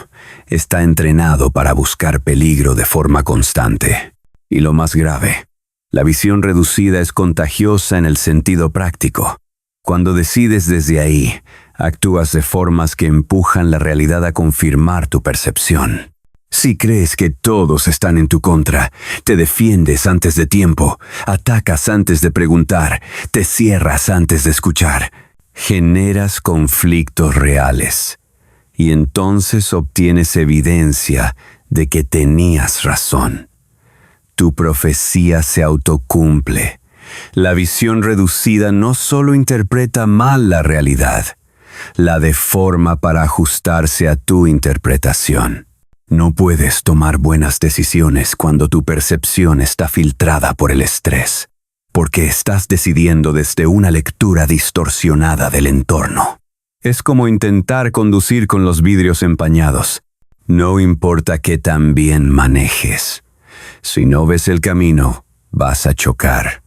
está entrenado para buscar peligro de forma constante. Y lo más grave, la visión reducida es contagiosa en el sentido práctico. Cuando decides desde ahí, actúas de formas que empujan la realidad a confirmar tu percepción. Si crees que todos están en tu contra, te defiendes antes de tiempo, atacas antes de preguntar, te cierras antes de escuchar. Generas conflictos reales. Y entonces obtienes evidencia de que tenías razón. Tu profecía se autocumple. La visión reducida no solo interpreta mal la realidad, la deforma para ajustarse a tu interpretación. No puedes tomar buenas decisiones cuando tu percepción está filtrada por el estrés, porque estás decidiendo desde una lectura distorsionada del entorno. Es como intentar conducir con los vidrios empañados. No importa qué tan bien manejes. Si no ves el camino, vas a chocar.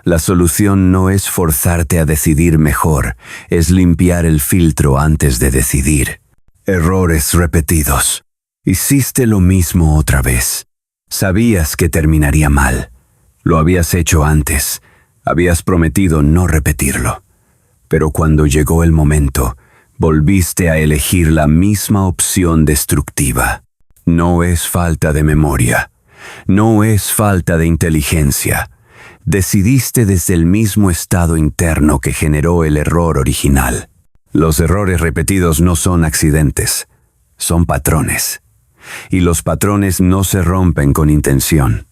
La solución no es forzarte a decidir mejor, es limpiar el filtro antes de decidir. Errores repetidos. Hiciste lo mismo otra vez. Sabías que terminaría mal. Lo habías hecho antes. Habías prometido no repetirlo. Pero cuando llegó el momento, volviste a elegir la misma opción destructiva. No es falta de memoria. No es falta de inteligencia. Decidiste desde el mismo estado interno que generó el error original. Los errores repetidos no son accidentes, son patrones. Y los patrones no se rompen con intención.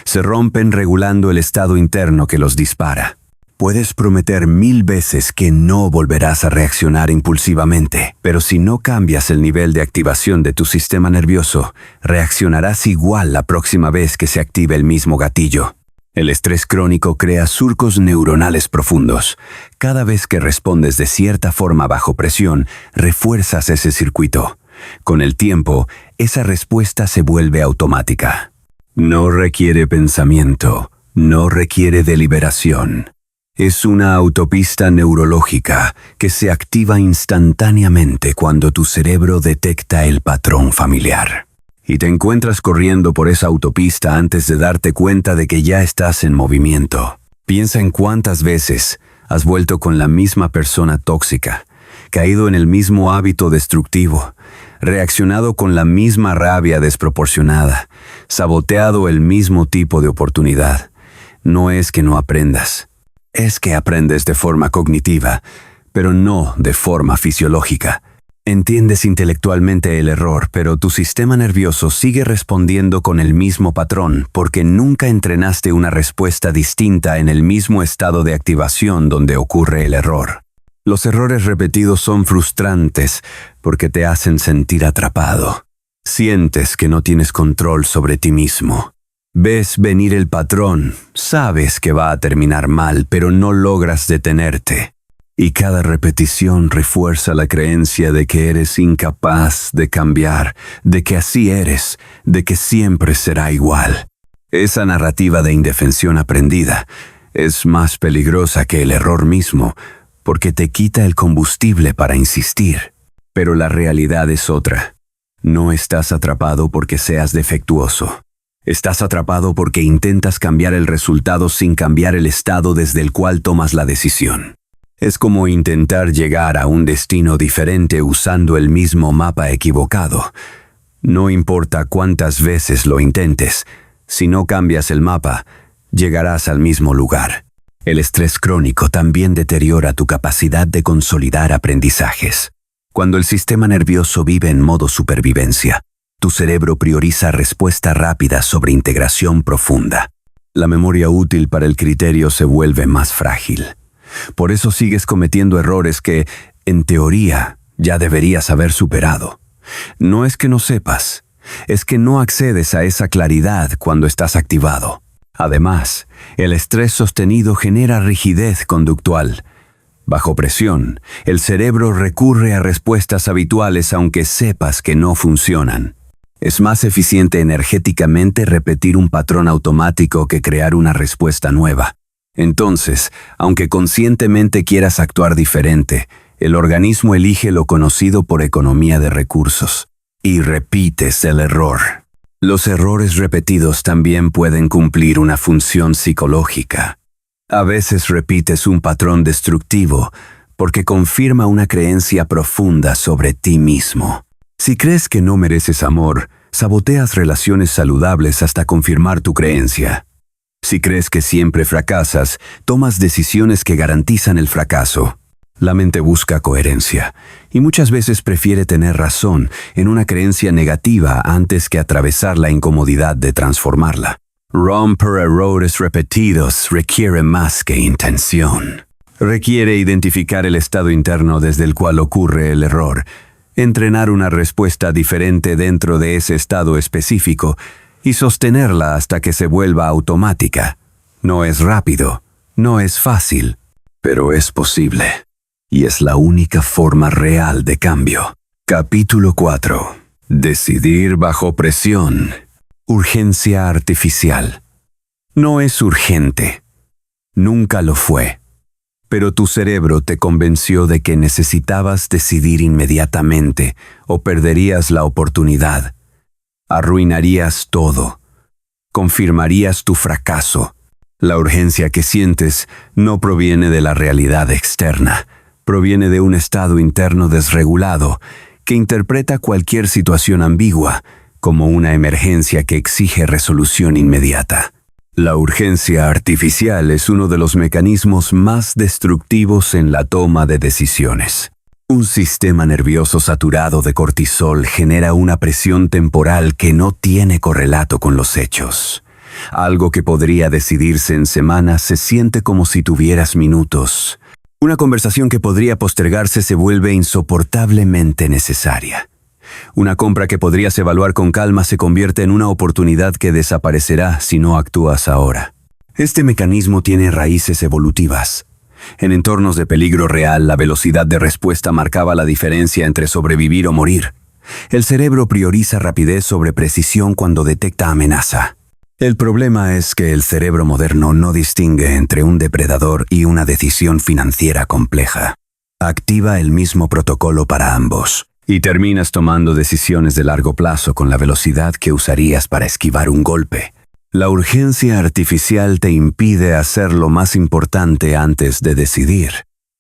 Se rompen regulando el estado interno que los dispara. Puedes prometer 1000 veces que no volverás a reaccionar impulsivamente, pero si no cambias el nivel de activación de tu sistema nervioso, reaccionarás igual la próxima vez que se active el mismo gatillo. El estrés crónico crea surcos neuronales profundos. Cada vez que respondes de cierta forma bajo presión, refuerzas ese circuito. Con el tiempo, esa respuesta se vuelve automática. No requiere pensamiento, no requiere deliberación. Es una autopista neurológica que se activa instantáneamente cuando tu cerebro detecta el patrón familiar. Y te encuentras corriendo por esa autopista antes de darte cuenta de que ya estás en movimiento. Piensa en cuántas veces has vuelto con la misma persona tóxica, caído en el mismo hábito destructivo, reaccionado con la misma rabia desproporcionada, saboteado el mismo tipo de oportunidad. No es que no aprendas. Es que aprendes de forma cognitiva, pero no de forma fisiológica. Entiendes intelectualmente el error, pero tu sistema nervioso sigue respondiendo con el mismo patrón porque nunca entrenaste una respuesta distinta en el mismo estado de activación donde ocurre el error. Los errores repetidos son frustrantes porque te hacen sentir atrapado. Sientes que no tienes control sobre ti mismo. Ves venir el patrón, sabes que va a terminar mal, pero no logras detenerte. Y cada repetición refuerza la creencia de que eres incapaz de cambiar, de que así eres, de que siempre será igual. Esa narrativa de indefensión aprendida es más peligrosa que el error mismo, porque te quita el combustible para insistir. Pero la realidad es otra. No estás atrapado porque seas defectuoso. Estás atrapado porque intentas cambiar el resultado sin cambiar el estado desde el cual tomas la decisión. Es como intentar llegar a un destino diferente usando el mismo mapa equivocado. No importa cuántas veces lo intentes, si no cambias el mapa, llegarás al mismo lugar. El estrés crónico también deteriora tu capacidad de consolidar aprendizajes. Cuando el sistema nervioso vive en modo supervivencia, Tu cerebro prioriza respuesta rápida sobre integración profunda. La memoria útil para el criterio se vuelve más frágil. Por eso sigues cometiendo errores que, en teoría, ya deberías haber superado. No es que no sepas, es que no accedes a esa claridad cuando estás activado. Además, el estrés sostenido genera rigidez conductual. Bajo presión, el cerebro recurre a respuestas habituales aunque sepas que no funcionan. Es más eficiente energéticamente repetir un patrón automático que crear una respuesta nueva. Entonces, aunque conscientemente quieras actuar diferente, el organismo elige lo conocido por economía de recursos. Y repites el error. Los errores repetidos también pueden cumplir una función psicológica. A veces repites un patrón destructivo porque confirma una creencia profunda sobre ti mismo. Si crees que no mereces amor, saboteas relaciones saludables hasta confirmar tu creencia. Si crees que siempre fracasas, tomas decisiones que garantizan el fracaso. La mente busca coherencia, y muchas veces prefiere tener razón en una creencia negativa antes que atravesar la incomodidad de transformarla. Romper errores repetidos requiere más que intención. Requiere identificar el estado interno desde el cual ocurre el error, entrenar una respuesta diferente dentro de ese estado específico y sostenerla hasta que se vuelva automática. No es rápido, no es fácil, pero es posible. Y es la única forma real de cambio. Capítulo 4. Decidir bajo presión. Urgencia artificial. No es urgente. Nunca lo fue. Pero tu cerebro te convenció de que necesitabas decidir inmediatamente o perderías la oportunidad. Arruinarías todo. Confirmarías tu fracaso. La urgencia que sientes no proviene de la realidad externa. Proviene de un estado interno desregulado que interpreta cualquier situación ambigua como una emergencia que exige resolución inmediata. La urgencia artificial es uno de los mecanismos más destructivos en la toma de decisiones. Un sistema nervioso saturado de cortisol genera una presión temporal que no tiene correlato con los hechos. Algo que podría decidirse en semanas se siente como si tuvieras minutos. Una conversación que podría postergarse se vuelve insoportablemente necesaria. Una compra que podrías evaluar con calma se convierte en una oportunidad que desaparecerá si no actúas ahora. Este mecanismo tiene raíces evolutivas. En entornos de peligro real, la velocidad de respuesta marcaba la diferencia entre sobrevivir o morir. El cerebro prioriza rapidez sobre precisión cuando detecta amenaza. El problema es que el cerebro moderno no distingue entre un depredador y una decisión financiera compleja. Activa el mismo protocolo para ambos, y terminas tomando decisiones de largo plazo con la velocidad que usarías para esquivar un golpe. La urgencia artificial te impide hacer lo más importante antes de decidir: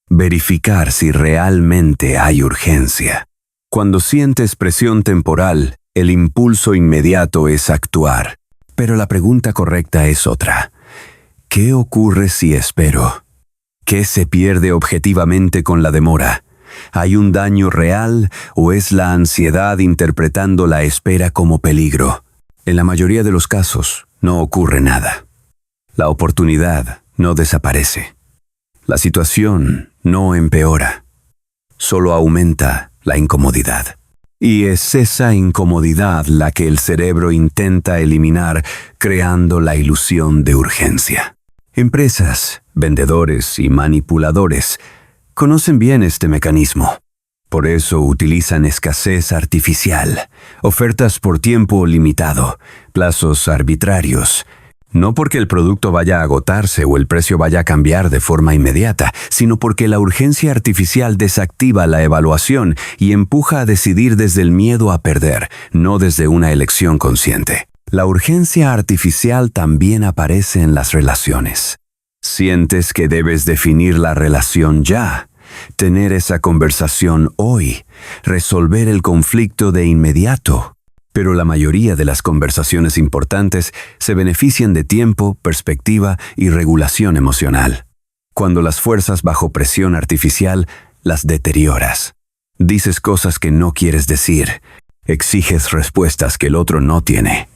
verificar si realmente hay urgencia. Cuando sientes presión temporal, el impulso inmediato es actuar. Pero la pregunta correcta es otra. ¿Qué ocurre si espero? ¿Qué se pierde objetivamente con la demora? ¿Hay un daño real o es la ansiedad interpretando la espera como peligro? En la mayoría de los casos, no ocurre nada. La oportunidad no desaparece. La situación no empeora. Solo aumenta la incomodidad. Y es esa incomodidad la que el cerebro intenta eliminar, creando la ilusión de urgencia. Empresas, vendedores y manipuladores conocen bien este mecanismo. Por eso utilizan escasez artificial, ofertas por tiempo limitado, plazos arbitrarios. No porque el producto vaya a agotarse o el precio vaya a cambiar de forma inmediata, sino porque la urgencia artificial desactiva la evaluación y empuja a decidir desde el miedo a perder, no desde una elección consciente. La urgencia artificial también aparece en las relaciones. Sientes que debes definir la relación ya, tener esa conversación hoy, resolver el conflicto de inmediato. Pero la mayoría de las conversaciones importantes se benefician de tiempo, perspectiva y regulación emocional. Cuando las fuerzas bajo presión artificial, las deterioras. Dices cosas que no quieres decir. Exiges respuestas que el otro no tiene.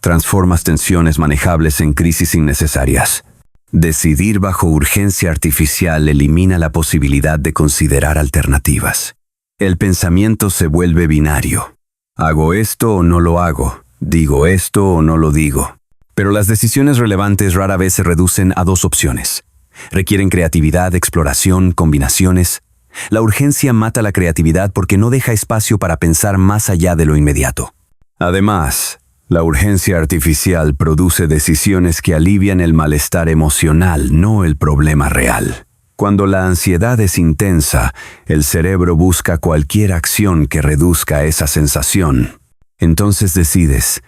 Transformas tensiones manejables en crisis innecesarias. Decidir bajo urgencia artificial elimina la posibilidad de considerar alternativas. El pensamiento se vuelve binario. ¿Hago esto o no lo hago? ¿Digo esto o no lo digo? Pero las decisiones relevantes rara vez se reducen a dos opciones. Requieren creatividad, exploración, combinaciones. La urgencia mata la creatividad porque no deja espacio para pensar más allá de lo inmediato. Además, la urgencia artificial produce decisiones que alivian el malestar emocional, no el problema real. Cuando la ansiedad es intensa, el cerebro busca cualquier acción que reduzca esa sensación. Entonces decides,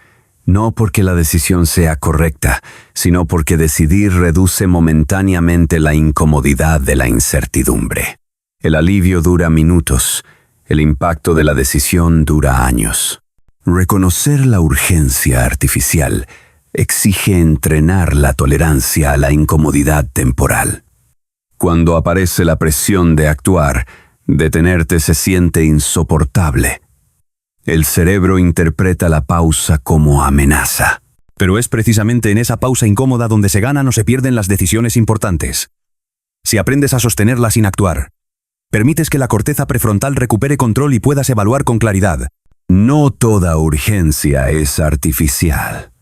no porque la decisión sea correcta, sino porque decidir reduce momentáneamente la incomodidad de la incertidumbre. El alivio dura minutos, el impacto de la decisión dura años. Reconocer la urgencia artificial exige entrenar la tolerancia a la incomodidad temporal. Cuando aparece la presión de actuar, detenerte se siente insoportable. El cerebro interpreta la pausa como amenaza.
Pero es precisamente en esa pausa incómoda donde se ganan o se pierden las decisiones importantes. Si aprendes a sostenerla sin actuar, permites que la corteza prefrontal recupere control y puedas evaluar con claridad.
No toda urgencia es artificial.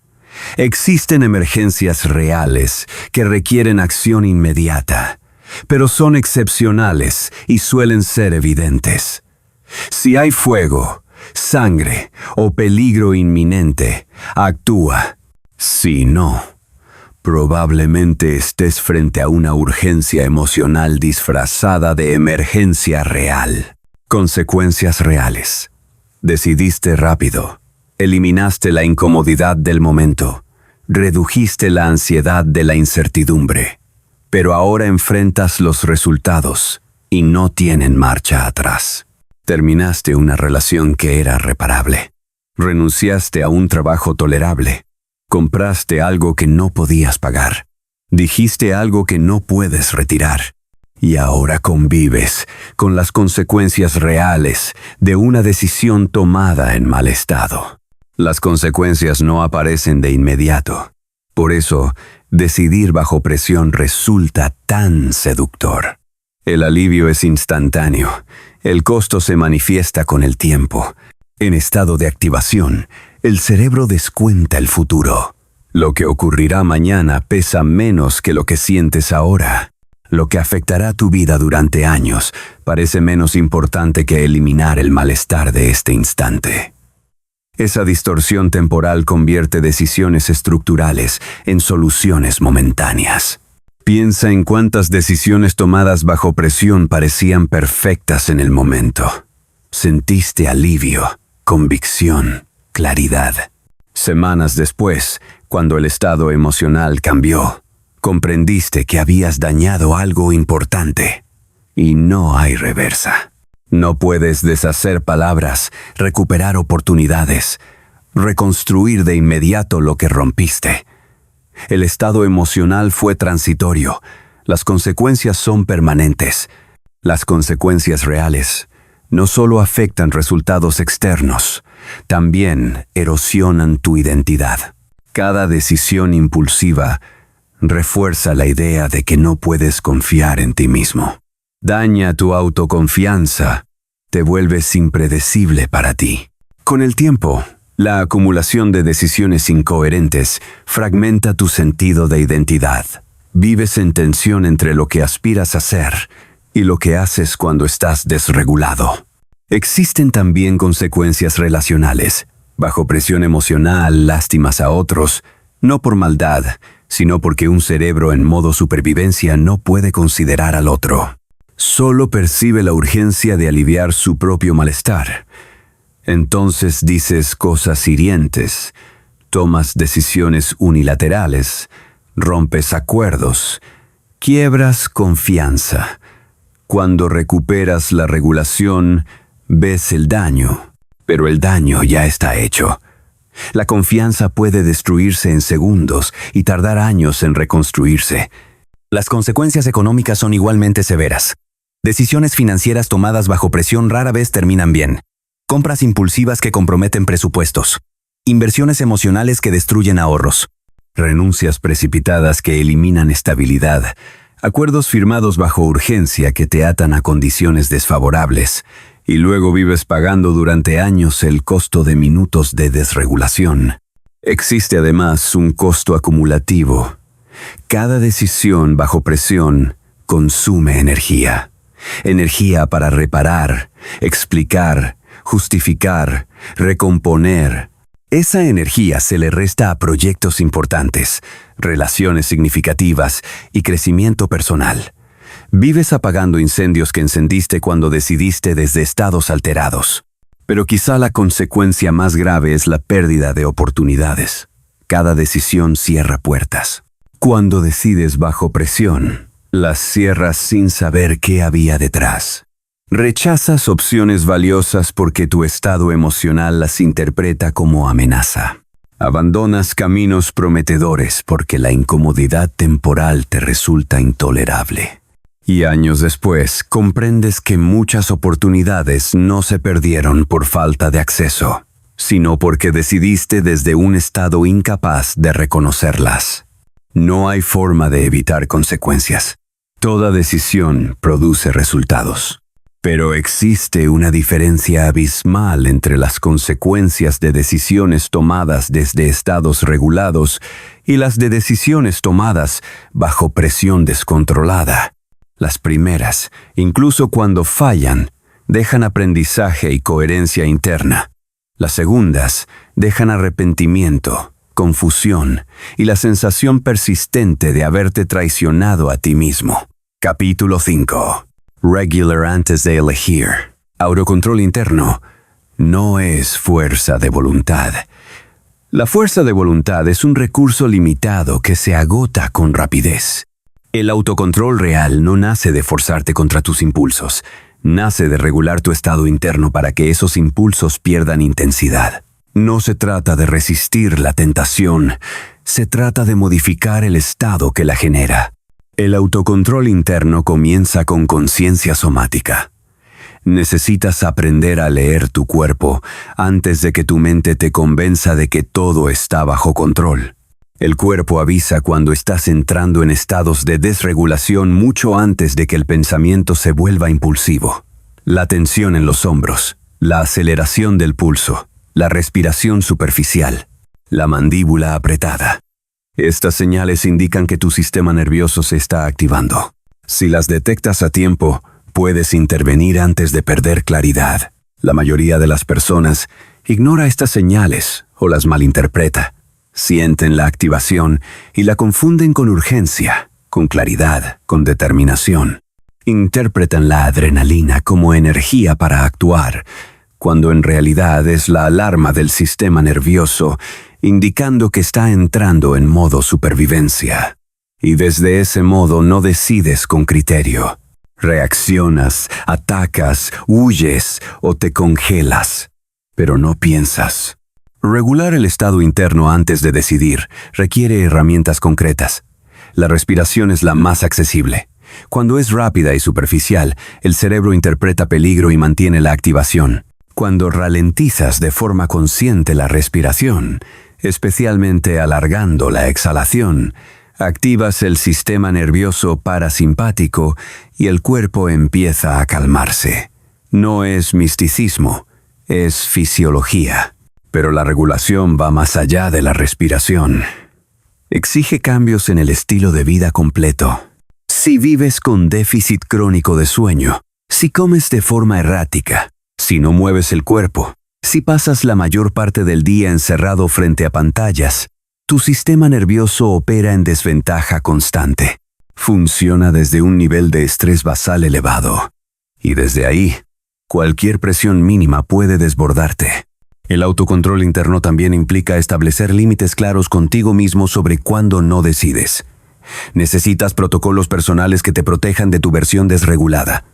Existen emergencias reales que requieren acción inmediata, pero son excepcionales y suelen ser evidentes. Si hay fuego, sangre o peligro inminente, actúa. Si no, probablemente estés frente a una urgencia emocional disfrazada de emergencia real. Consecuencias reales. Decidiste rápido. Eliminaste la incomodidad del momento. Redujiste la ansiedad de la incertidumbre. Pero ahora enfrentas los resultados y no tienen marcha atrás. Terminaste una relación que era reparable. Renunciaste a un trabajo tolerable. Compraste algo que no podías pagar. Dijiste algo que no puedes retirar. Y ahora convives con las consecuencias reales de una decisión tomada en mal estado. Las consecuencias no aparecen de inmediato. Por eso, decidir bajo presión resulta tan seductor. El alivio es instantáneo. El costo se manifiesta con el tiempo. En estado de activación, el cerebro descuenta el futuro. Lo que ocurrirá mañana pesa menos que lo que sientes ahora. Lo que afectará tu vida durante años parece menos importante que eliminar el malestar de este instante. Esa distorsión temporal convierte decisiones estructurales en soluciones momentáneas. Piensa en cuántas decisiones tomadas bajo presión parecían perfectas en el momento. Sentiste alivio, convicción, claridad. Semanas después, cuando el estado emocional cambió, comprendiste que habías dañado algo importante. Y no hay reversa. No puedes deshacer palabras, recuperar oportunidades, reconstruir de inmediato lo que rompiste. El estado emocional fue transitorio. Las consecuencias son permanentes. Las consecuencias reales no solo afectan resultados externos, también erosionan tu identidad. Cada decisión impulsiva refuerza la idea de que no puedes confiar en ti mismo. Daña tu autoconfianza, te vuelves impredecible para ti. Con el tiempo, la acumulación de decisiones incoherentes fragmenta tu sentido de identidad. Vives en tensión entre lo que aspiras a ser y lo que haces cuando estás desregulado. Existen también consecuencias relacionales. Bajo presión emocional, lastimas a otros, no por maldad, sino porque un cerebro en modo supervivencia no puede considerar al otro. Solo percibe la urgencia de aliviar su propio malestar. Entonces dices cosas hirientes, tomas decisiones unilaterales, rompes acuerdos, quiebras confianza. Cuando recuperas la regulación, ves el daño, pero el daño ya está hecho. La confianza puede destruirse en segundos y tardar años en reconstruirse.
Las consecuencias económicas son igualmente severas. Decisiones financieras tomadas bajo presión rara vez terminan bien. Compras impulsivas que comprometen presupuestos. Inversiones emocionales que destruyen ahorros.
Renuncias precipitadas que eliminan estabilidad. Acuerdos firmados bajo urgencia que te atan a condiciones desfavorables. Y luego vives pagando durante años el costo de minutos de desregulación. Existe además un costo acumulativo. Cada decisión bajo presión consume energía. Energía para reparar, explicar, justificar, recomponer. Esa energía se le resta a proyectos importantes, relaciones significativas y crecimiento personal. Vives apagando incendios que encendiste cuando decidiste desde estados alterados. Pero quizá la consecuencia más grave es la pérdida de oportunidades. Cada decisión cierra puertas. Cuando decides bajo presión, las cierras sin saber qué había detrás. Rechazas opciones valiosas porque tu estado emocional las interpreta como amenaza. Abandonas caminos prometedores porque la incomodidad temporal te resulta intolerable. Y años después, comprendes que muchas oportunidades no se perdieron por falta de acceso, sino porque decidiste desde un estado incapaz de reconocerlas. No hay forma de evitar consecuencias. Toda decisión produce resultados. Pero existe una diferencia abismal entre las consecuencias de decisiones tomadas desde estados regulados y las de decisiones tomadas bajo presión descontrolada. Las primeras, incluso cuando fallan, dejan aprendizaje y coherencia interna. Las segundas dejan arrepentimiento, confusión y la sensación persistente de haberte traicionado a ti mismo. Capítulo 5. Regular antes de elegir. Autocontrol interno no es fuerza de voluntad. La fuerza de voluntad es un recurso limitado que se agota con rapidez. El autocontrol real no nace de forzarte contra tus impulsos, nace de regular tu estado interno para que esos impulsos pierdan intensidad. No se trata de resistir la tentación, se trata de modificar el estado que la genera. El autocontrol interno comienza con conciencia somática. Necesitas aprender a leer tu cuerpo antes de que tu mente te convenza de que todo está bajo control. El cuerpo avisa cuando estás entrando en estados de desregulación mucho antes de que el pensamiento se vuelva impulsivo. La tensión en los hombros, la aceleración del pulso, la respiración superficial, la mandíbula apretada. Estas señales indican que tu sistema nervioso se está activando. Si las detectas a tiempo, puedes intervenir antes de perder claridad. La mayoría de las personas ignora estas señales o las malinterpreta. Sienten la activación y la confunden con urgencia, con claridad, con determinación. Interpretan la adrenalina como energía para actuar, cuando en realidad es la alarma del sistema nervioso indicando que está entrando en modo supervivencia. Y desde ese modo no decides con criterio. Reaccionas, atacas, huyes o te congelas, pero no piensas. Regular el estado interno antes de decidir requiere herramientas concretas. La respiración es la más accesible. Cuando es rápida y superficial, el cerebro interpreta peligro y mantiene la activación. Cuando ralentizas de forma consciente la respiración, especialmente alargando la exhalación, activas el sistema nervioso parasimpático y el cuerpo empieza a calmarse. No es misticismo, es fisiología. Pero la regulación va más allá de la respiración. Exige cambios en el estilo de vida completo. Si vives con déficit crónico de sueño, si comes de forma errática, si no mueves el cuerpo, si pasas la mayor parte del día encerrado frente a pantallas, tu sistema nervioso opera en desventaja constante. Funciona desde un nivel de estrés basal elevado. Y desde ahí, cualquier presión mínima puede desbordarte. El autocontrol interno también implica establecer límites claros contigo mismo sobre cuándo no decides. Necesitas protocolos personales que te protejan de tu versión desregulada.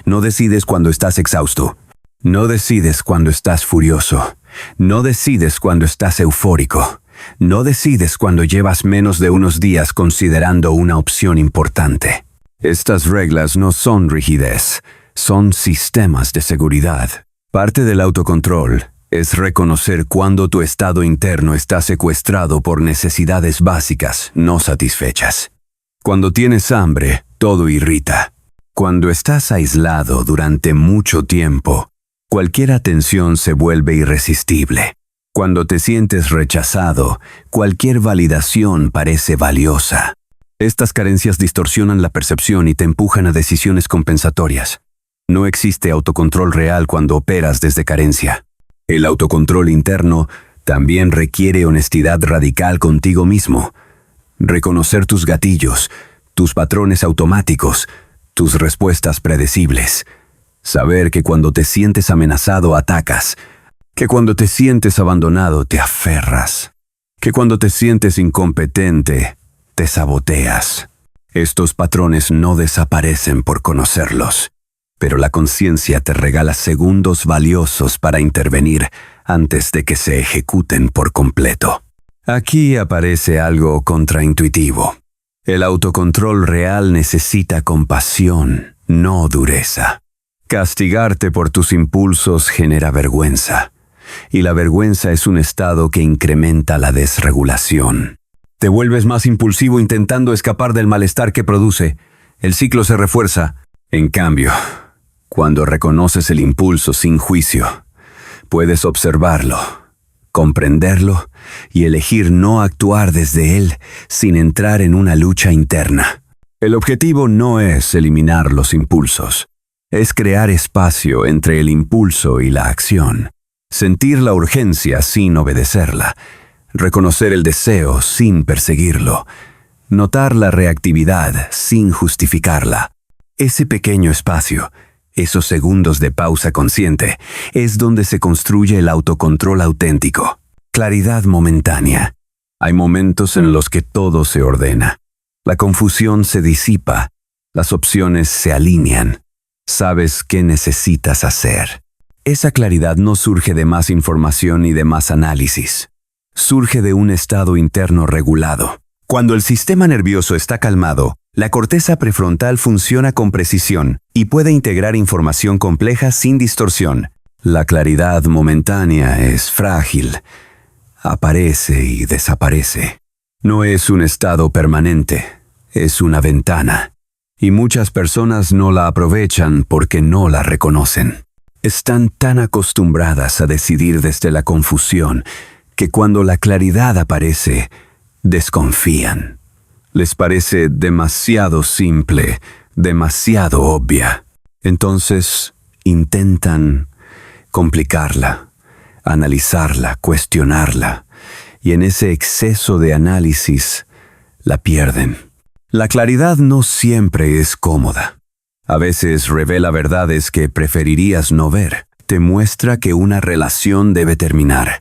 No decides cuando estás exhausto. No decides cuando estás furioso. No decides cuando estás eufórico. No decides cuando llevas menos de unos días considerando una opción importante. Estas reglas no son rigidez, son sistemas de seguridad. Parte del autocontrol es reconocer cuando tu estado interno está secuestrado por necesidades básicas no satisfechas. Cuando tienes hambre, todo irrita. Cuando estás aislado durante mucho tiempo, cualquier atención se vuelve irresistible. Cuando te sientes rechazado, cualquier validación parece valiosa. Estas carencias distorsionan la percepción y te empujan a decisiones compensatorias. No existe autocontrol real cuando operas desde carencia. El autocontrol interno también requiere honestidad radical contigo mismo. Reconocer tus gatillos, tus patrones automáticos, tus respuestas predecibles. Saber que cuando te sientes amenazado atacas, que cuando te sientes abandonado te aferras, que cuando te sientes incompetente te saboteas. Estos patrones no desaparecen por conocerlos, pero la conciencia te regala segundos valiosos para intervenir antes de que se ejecuten por completo. Aquí aparece algo contraintuitivo. El autocontrol real necesita compasión, no dureza. Castigarte por tus impulsos genera vergüenza, y la vergüenza es un estado que incrementa la desregulación. Te vuelves más impulsivo intentando escapar del malestar que produce. El ciclo se refuerza. En cambio, cuando reconoces el impulso sin juicio, puedes observarlo, comprenderlo y elegir no actuar desde él sin entrar en una lucha interna. El objetivo no es eliminar los impulsos, es crear espacio entre el impulso y la acción, sentir la urgencia sin obedecerla, reconocer el deseo sin perseguirlo, notar la reactividad sin justificarla. Ese pequeño espacio, esos segundos de pausa consciente, es donde se construye el autocontrol auténtico. Claridad momentánea. Hay momentos en los que todo se ordena. La confusión se disipa. Las opciones se alinean. Sabes qué necesitas hacer. Esa claridad no surge de más información ni de más análisis. Surge de un estado interno regulado. Cuando el sistema nervioso está calmado, la corteza prefrontal funciona con precisión y puede integrar información compleja sin distorsión. La claridad momentánea es frágil. Aparece y desaparece. No es un estado permanente, es una ventana. Y muchas personas no la aprovechan porque no la reconocen. Están tan acostumbradas a decidir desde la confusión que cuando la claridad aparece, desconfían. Les parece demasiado simple, demasiado obvia. Entonces, intentan complicarla, analizarla, cuestionarla, y en ese exceso de análisis, la pierden. La claridad no siempre es cómoda. A veces revela verdades que preferirías no ver. Te muestra que una relación debe terminar,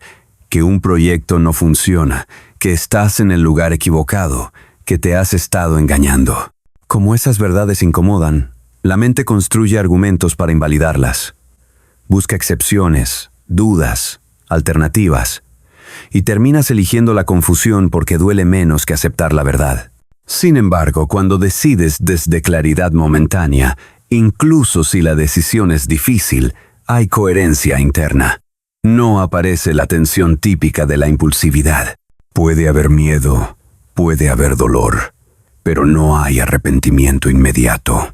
que un proyecto no funciona, que estás en el lugar equivocado, que te has estado engañando. Como esas verdades incomodan, la mente construye argumentos para invalidarlas. Busca excepciones, dudas, alternativas, y terminas eligiendo la confusión porque duele menos que aceptar la verdad. Sin embargo, cuando decides desde claridad momentánea, incluso si la decisión es difícil, hay coherencia interna. No aparece la tensión típica de la impulsividad. Puede haber miedo, puede haber dolor, pero no hay arrepentimiento inmediato.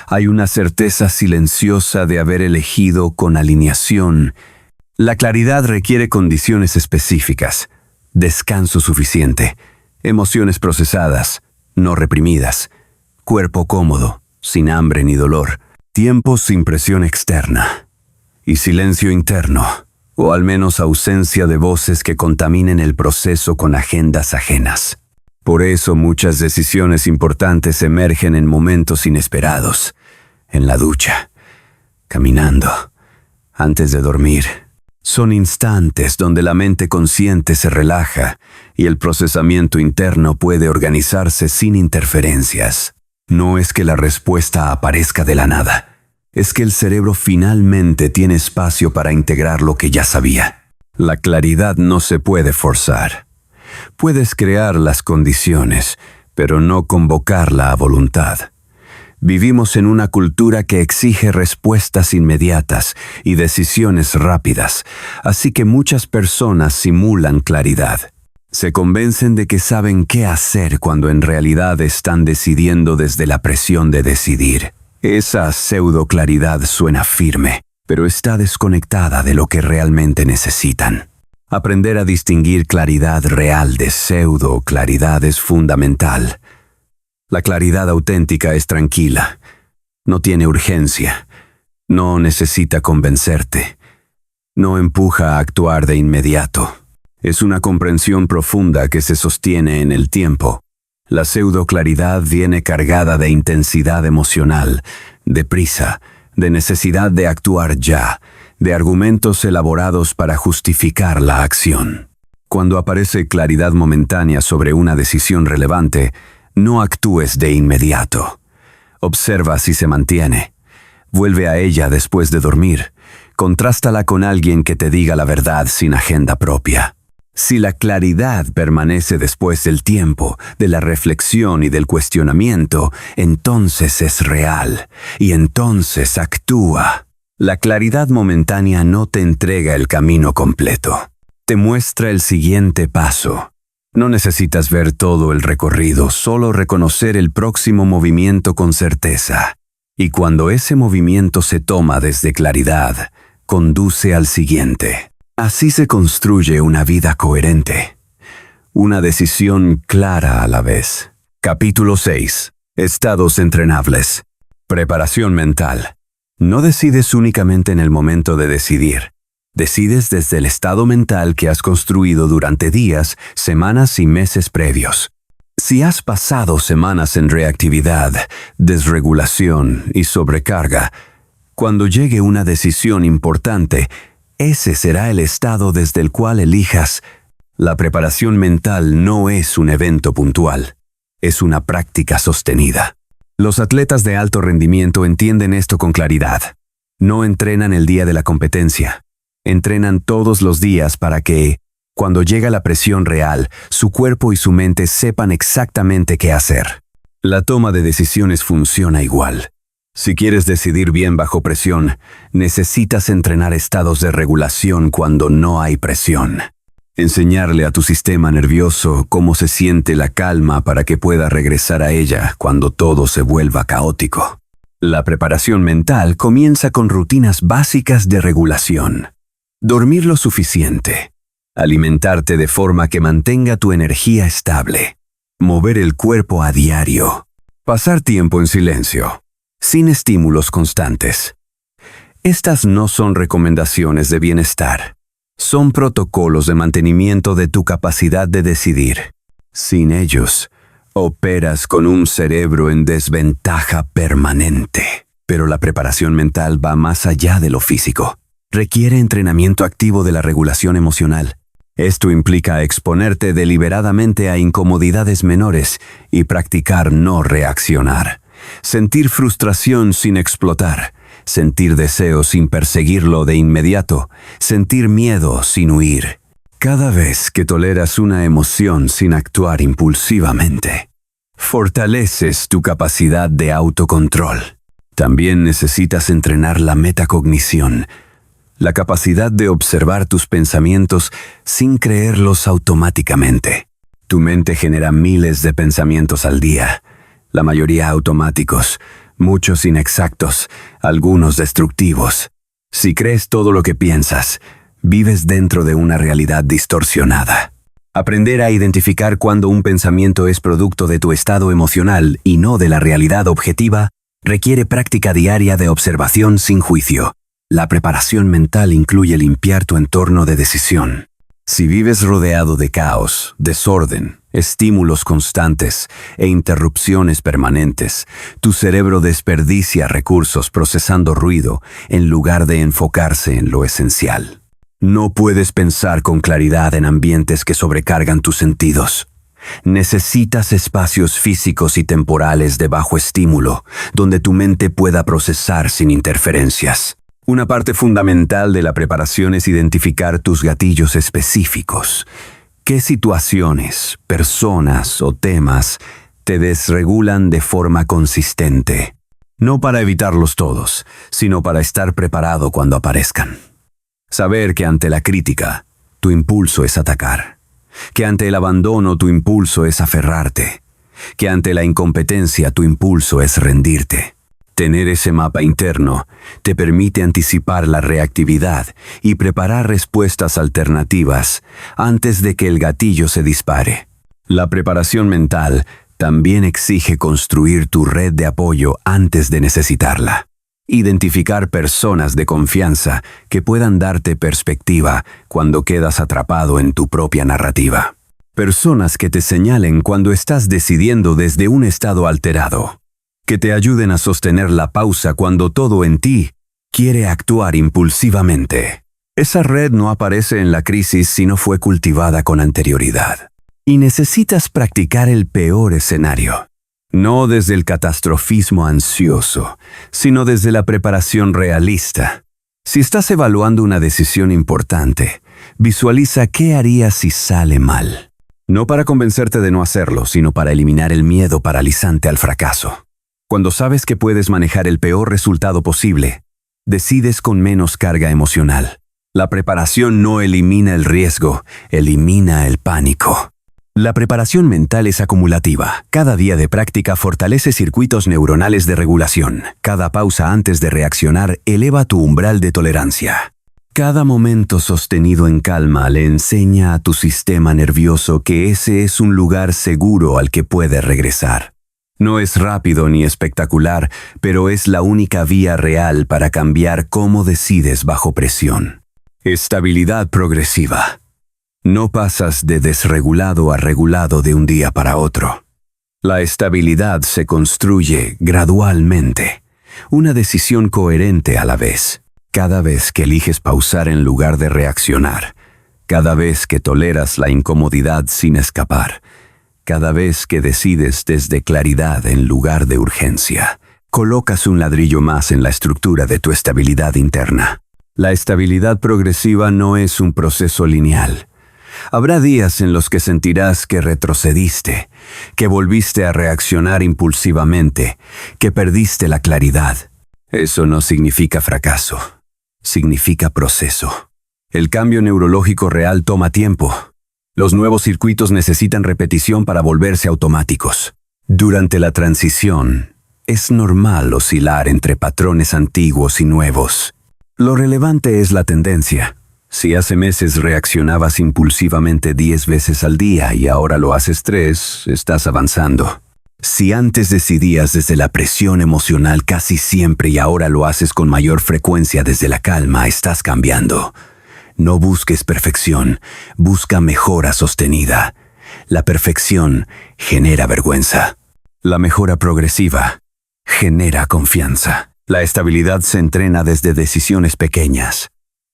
Hay una certeza silenciosa de haber elegido con alineación. La claridad requiere condiciones específicas, descanso suficiente, emociones procesadas, no reprimidas, cuerpo cómodo, sin hambre ni dolor, tiempo sin presión externa y silencio interno, o al menos ausencia de voces que contaminen el proceso con agendas ajenas. Por eso muchas decisiones importantes emergen en momentos inesperados, en la ducha, caminando, antes de dormir. Son instantes donde la mente consciente se relaja y el procesamiento interno puede organizarse sin interferencias. No es que la respuesta aparezca de la nada, es que el cerebro finalmente tiene espacio para integrar lo que ya sabía. La claridad no se puede forzar. Puedes crear las condiciones, pero no convocarla a voluntad. Vivimos en una cultura que exige respuestas inmediatas y decisiones rápidas, así que muchas personas simulan claridad. Se convencen de que saben qué hacer cuando en realidad están decidiendo desde la presión de decidir. Esa pseudo-claridad suena firme, pero está desconectada de lo que realmente necesitan. Aprender a distinguir claridad real de pseudo-claridad es fundamental. La claridad auténtica es tranquila, no tiene urgencia, no necesita convencerte, no empuja a actuar de inmediato. Es una comprensión profunda que se sostiene en el tiempo. La pseudo-claridad viene cargada de intensidad emocional, de prisa, de necesidad de actuar ya, de argumentos elaborados para justificar la acción. Cuando aparece claridad momentánea sobre una decisión relevante, no actúes de inmediato. Observa si se mantiene. Vuelve a ella después de dormir. Contrástala con alguien que te diga la verdad sin agenda propia. Si la claridad permanece después del tiempo, de la reflexión y del cuestionamiento, entonces es real, y entonces actúa. La claridad momentánea no te entrega el camino completo. Te muestra el siguiente paso. No necesitas ver todo el recorrido, solo reconocer el próximo movimiento con certeza. Y cuando ese movimiento se toma desde claridad, conduce al siguiente. Así se construye una vida coherente. Una decisión clara a la vez. Capítulo 6. Estados entrenables. Preparación mental. No decides únicamente en el momento de decidir. Decides desde el estado mental que has construido durante días, semanas y meses previos. Si has pasado semanas en reactividad, desregulación y sobrecarga, cuando llegue una decisión importante, ese será el estado desde el cual elijas. La preparación mental no es un evento puntual, es una práctica sostenida. Los atletas de alto rendimiento entienden esto con claridad. No entrenan el día de la competencia. Entrenan todos los días para que, cuando llega la presión real, su cuerpo y su mente sepan exactamente qué hacer. La toma de decisiones funciona igual. Si quieres decidir bien bajo presión, necesitas entrenar estados de regulación cuando no hay presión. Enseñarle a tu sistema nervioso cómo se siente la calma para que pueda regresar a ella cuando todo se vuelva caótico. La preparación mental comienza con rutinas básicas de regulación. Dormir lo suficiente. Alimentarte de forma que mantenga tu energía estable. Mover el cuerpo a diario. Pasar tiempo en silencio, sin estímulos constantes. Estas no son recomendaciones de bienestar. Son protocolos de mantenimiento de tu capacidad de decidir. Sin ellos, operas con un cerebro en desventaja permanente. Pero la preparación mental va más allá de lo físico. Requiere entrenamiento activo de la regulación emocional. Esto implica exponerte deliberadamente a incomodidades menores y practicar no reaccionar. Sentir frustración sin explotar. Sentir deseo sin perseguirlo de inmediato. Sentir miedo sin huir. Cada vez que toleras una emoción sin actuar impulsivamente, fortaleces tu capacidad de autocontrol. También necesitas entrenar la metacognición, la capacidad de observar tus pensamientos sin creerlos automáticamente. Tu mente genera miles de pensamientos al día, la mayoría automáticos, muchos inexactos, algunos destructivos. Si crees todo lo que piensas, vives dentro de una realidad distorsionada. Aprender a identificar cuando un pensamiento es producto de tu estado emocional y no de la realidad objetiva requiere práctica diaria de observación sin juicio. La preparación mental incluye limpiar tu entorno de decisión. Si vives rodeado de caos, desorden, estímulos constantes e interrupciones permanentes, tu cerebro desperdicia recursos procesando ruido en lugar de enfocarse en lo esencial. No puedes pensar con claridad en ambientes que sobrecargan tus sentidos. Necesitas espacios físicos y temporales de bajo estímulo, donde tu mente pueda procesar sin interferencias. Una parte fundamental de la preparación es identificar tus gatillos específicos. ¿Qué situaciones, personas o temas te desregulan de forma consistente? No para evitarlos todos, sino para estar preparado cuando aparezcan. Saber que ante la crítica, tu impulso es atacar. Que ante el abandono, tu impulso es aferrarte. Que ante la incompetencia, tu impulso es rendirte. Tener ese mapa interno te permite anticipar la reactividad y preparar respuestas alternativas antes de que el gatillo se dispare. La preparación mental también exige construir tu red de apoyo antes de necesitarla. Identificar personas de confianza que puedan darte perspectiva cuando quedas atrapado en tu propia narrativa. Personas que te señalen cuando estás decidiendo desde un estado alterado. Que te ayuden a sostener la pausa cuando todo en ti quiere actuar impulsivamente. Esa red no aparece en la crisis si no fue cultivada con anterioridad. Y necesitas practicar el peor escenario. No desde el catastrofismo ansioso, sino desde la preparación realista. Si estás evaluando una decisión importante, visualiza qué harías si sale mal. No para convencerte de no hacerlo, sino para eliminar el miedo paralizante al fracaso. Cuando sabes que puedes manejar el peor resultado posible, decides con menos carga emocional. La preparación no elimina el riesgo, elimina el pánico. La preparación mental es acumulativa. Cada día de práctica fortalece circuitos neuronales de regulación. Cada pausa antes de reaccionar eleva tu umbral de tolerancia. Cada momento sostenido en calma le enseña a tu sistema nervioso que ese es un lugar seguro al que puede regresar. No es rápido ni espectacular, pero es la única vía real para cambiar cómo decides bajo presión. Estabilidad progresiva. No pasas de desregulado a regulado de un día para otro. La estabilidad se construye gradualmente, una decisión coherente a la vez. Cada vez que eliges pausar en lugar de reaccionar, cada vez que toleras la incomodidad sin escapar, cada vez que decides desde claridad en lugar de urgencia, colocas un ladrillo más en la estructura de tu estabilidad interna. La estabilidad progresiva no es un proceso lineal. Habrá días en los que sentirás que retrocediste, que volviste a reaccionar impulsivamente, que perdiste la claridad. Eso no significa fracaso, significa proceso. El cambio neurológico real toma tiempo. Los nuevos circuitos necesitan repetición para volverse automáticos. Durante la transición, es normal oscilar entre patrones antiguos y nuevos. Lo relevante es la tendencia. Si hace meses reaccionabas impulsivamente 10 veces al día y ahora lo haces 3, estás avanzando. Si antes decidías desde la presión emocional casi siempre y ahora lo haces con mayor frecuencia desde la calma, estás cambiando. No busques perfección, busca mejora sostenida. La perfección genera vergüenza. La mejora progresiva genera confianza. La estabilidad se entrena desde decisiones pequeñas.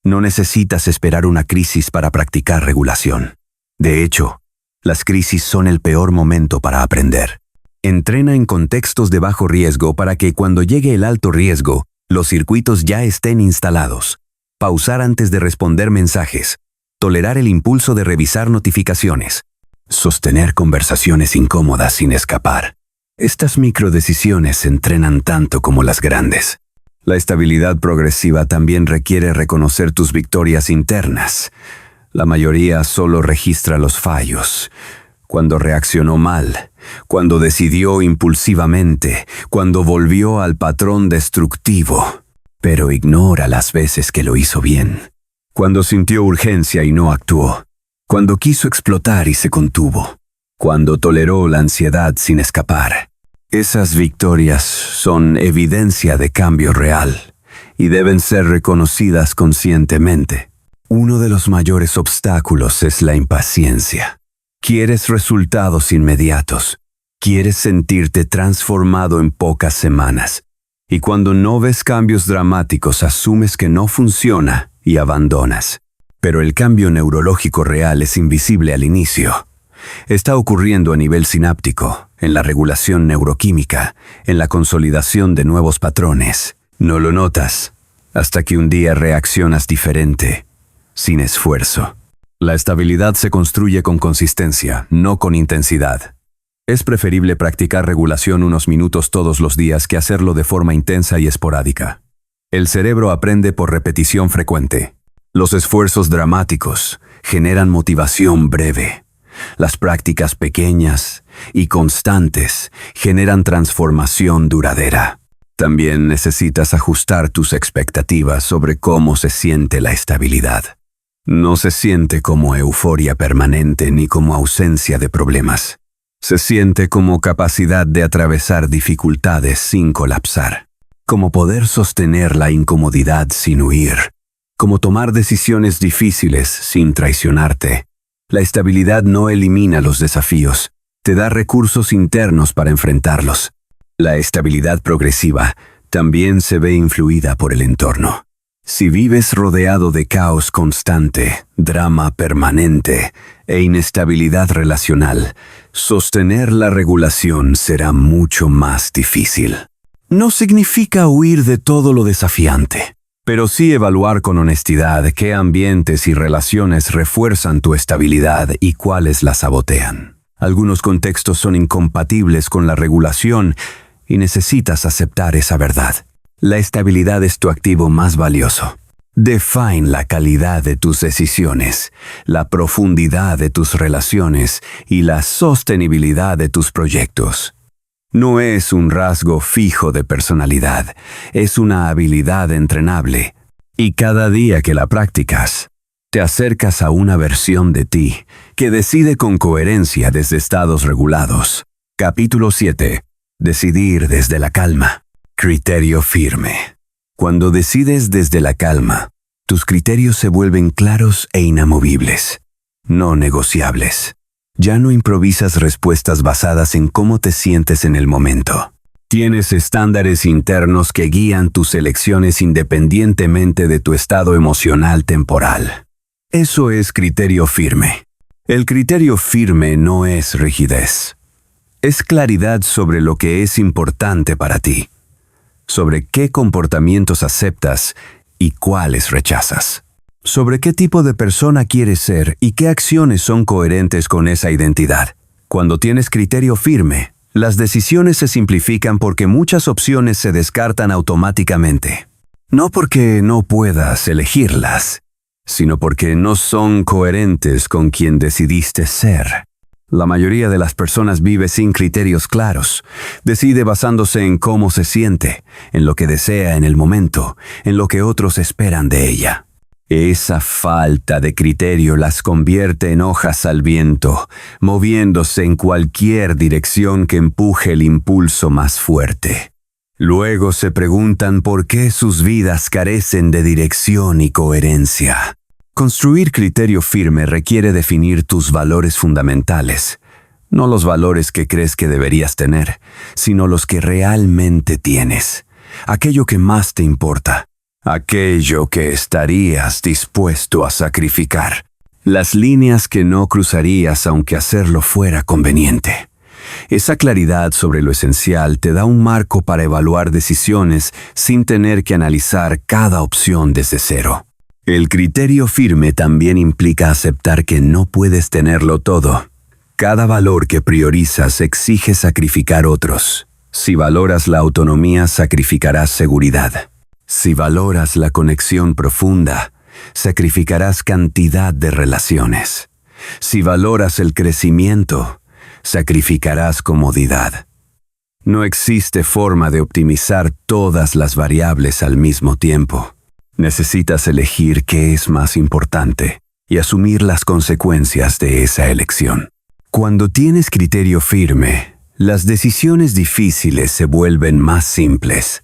No necesitas esperar una crisis para practicar regulación. De hecho, las crisis son el peor momento para aprender. Entrena en contextos de bajo riesgo para que cuando llegue el alto riesgo, los circuitos ya estén instalados. Pausar antes de responder mensajes. Tolerar el impulso de revisar notificaciones. Sostener conversaciones incómodas sin escapar. Estas microdecisiones se entrenan tanto como las grandes. La estabilidad progresiva también requiere reconocer tus victorias internas. La mayoría solo registra los fallos. Cuando reaccionó mal, cuando decidió impulsivamente, cuando volvió al patrón destructivo. Pero ignora las veces que lo hizo bien. Cuando sintió urgencia y no actuó. Cuando quiso explotar y se contuvo. Cuando toleró la ansiedad sin escapar. Esas victorias son evidencia de cambio real y deben ser reconocidas conscientemente. Uno de los mayores obstáculos es la impaciencia. Quieres resultados inmediatos. Quieres sentirte transformado en pocas semanas. Y cuando no ves cambios dramáticos, asumes que no funciona y abandonas. Pero el cambio neurológico real es invisible al inicio. Está ocurriendo a nivel sináptico, en la regulación neuroquímica, en la consolidación de nuevos patrones. No lo notas hasta que un día reaccionas diferente, sin esfuerzo. La estabilidad se construye con consistencia, no con intensidad.
Es preferible practicar regulación unos minutos todos los días que hacerlo de forma intensa y esporádica. El cerebro aprende por repetición frecuente. Los esfuerzos dramáticos generan motivación breve. Las prácticas pequeñas y constantes generan transformación duradera. También necesitas ajustar tus expectativas sobre cómo se siente la estabilidad. No se siente como euforia permanente ni como ausencia de problemas. Se siente como capacidad de atravesar dificultades sin colapsar, como poder sostener la incomodidad sin huir, como tomar decisiones difíciles sin traicionarte. La estabilidad no elimina los desafíos, te da recursos internos para enfrentarlos. La estabilidad progresiva también se ve influida por el entorno. Si vives rodeado de caos constante, drama permanente e inestabilidad relacional, sostener la regulación será mucho más difícil. No significa huir de todo lo desafiante, pero sí evaluar con honestidad qué ambientes y relaciones refuerzan tu estabilidad y cuáles la sabotean. Algunos contextos son incompatibles con la regulación y necesitas aceptar esa verdad. La estabilidad es tu activo más valioso. Define la calidad de tus decisiones, la profundidad de tus relaciones y la sostenibilidad de tus proyectos. No es un rasgo fijo de personalidad, es una habilidad entrenable. Y cada día que la practicas, te acercas a una versión de ti que decide con coherencia desde estados regulados. Capítulo 7. Decidir desde la calma. Criterio firme. Cuando decides desde la calma, tus criterios se vuelven claros e inamovibles, no negociables. Ya no improvisas respuestas basadas en cómo te sientes en el momento. Tienes estándares internos que guían tus elecciones independientemente de tu estado emocional temporal. Eso es criterio firme. El criterio firme no es rigidez. Es claridad sobre lo que es importante para ti, sobre qué comportamientos aceptas y cuáles rechazas, sobre qué tipo de persona quieres ser y qué acciones son coherentes con esa identidad. Cuando tienes criterio firme, las decisiones se simplifican porque muchas opciones se descartan automáticamente. No porque no puedas elegirlas, sino porque no son coherentes con quien decidiste ser. La mayoría de las personas vive sin criterios claros. Decide basándose en cómo se siente, en lo que desea en el momento, en lo que otros esperan de ella. Esa falta de criterio las convierte en hojas al viento, moviéndose en cualquier dirección que empuje el impulso más fuerte. Luego se preguntan por qué sus vidas carecen de dirección y coherencia. Construir criterio firme requiere definir tus valores fundamentales, no los valores que crees que deberías tener, sino los que realmente tienes, aquello que más te importa, aquello que estarías dispuesto a sacrificar, las líneas que no cruzarías aunque hacerlo fuera conveniente. Esa claridad sobre lo esencial te da un marco para evaluar decisiones sin tener que analizar cada opción desde cero. El criterio firme también implica aceptar que no puedes tenerlo todo. Cada valor que priorizas exige sacrificar otros. Si valoras la autonomía, sacrificarás seguridad. Si valoras la conexión profunda, sacrificarás cantidad de relaciones. Si valoras el crecimiento, sacrificarás comodidad. No existe forma de optimizar todas las variables al mismo tiempo. Necesitas elegir qué es más importante y asumir las consecuencias de esa elección. Cuando tienes criterio firme, las decisiones difíciles se vuelven más simples.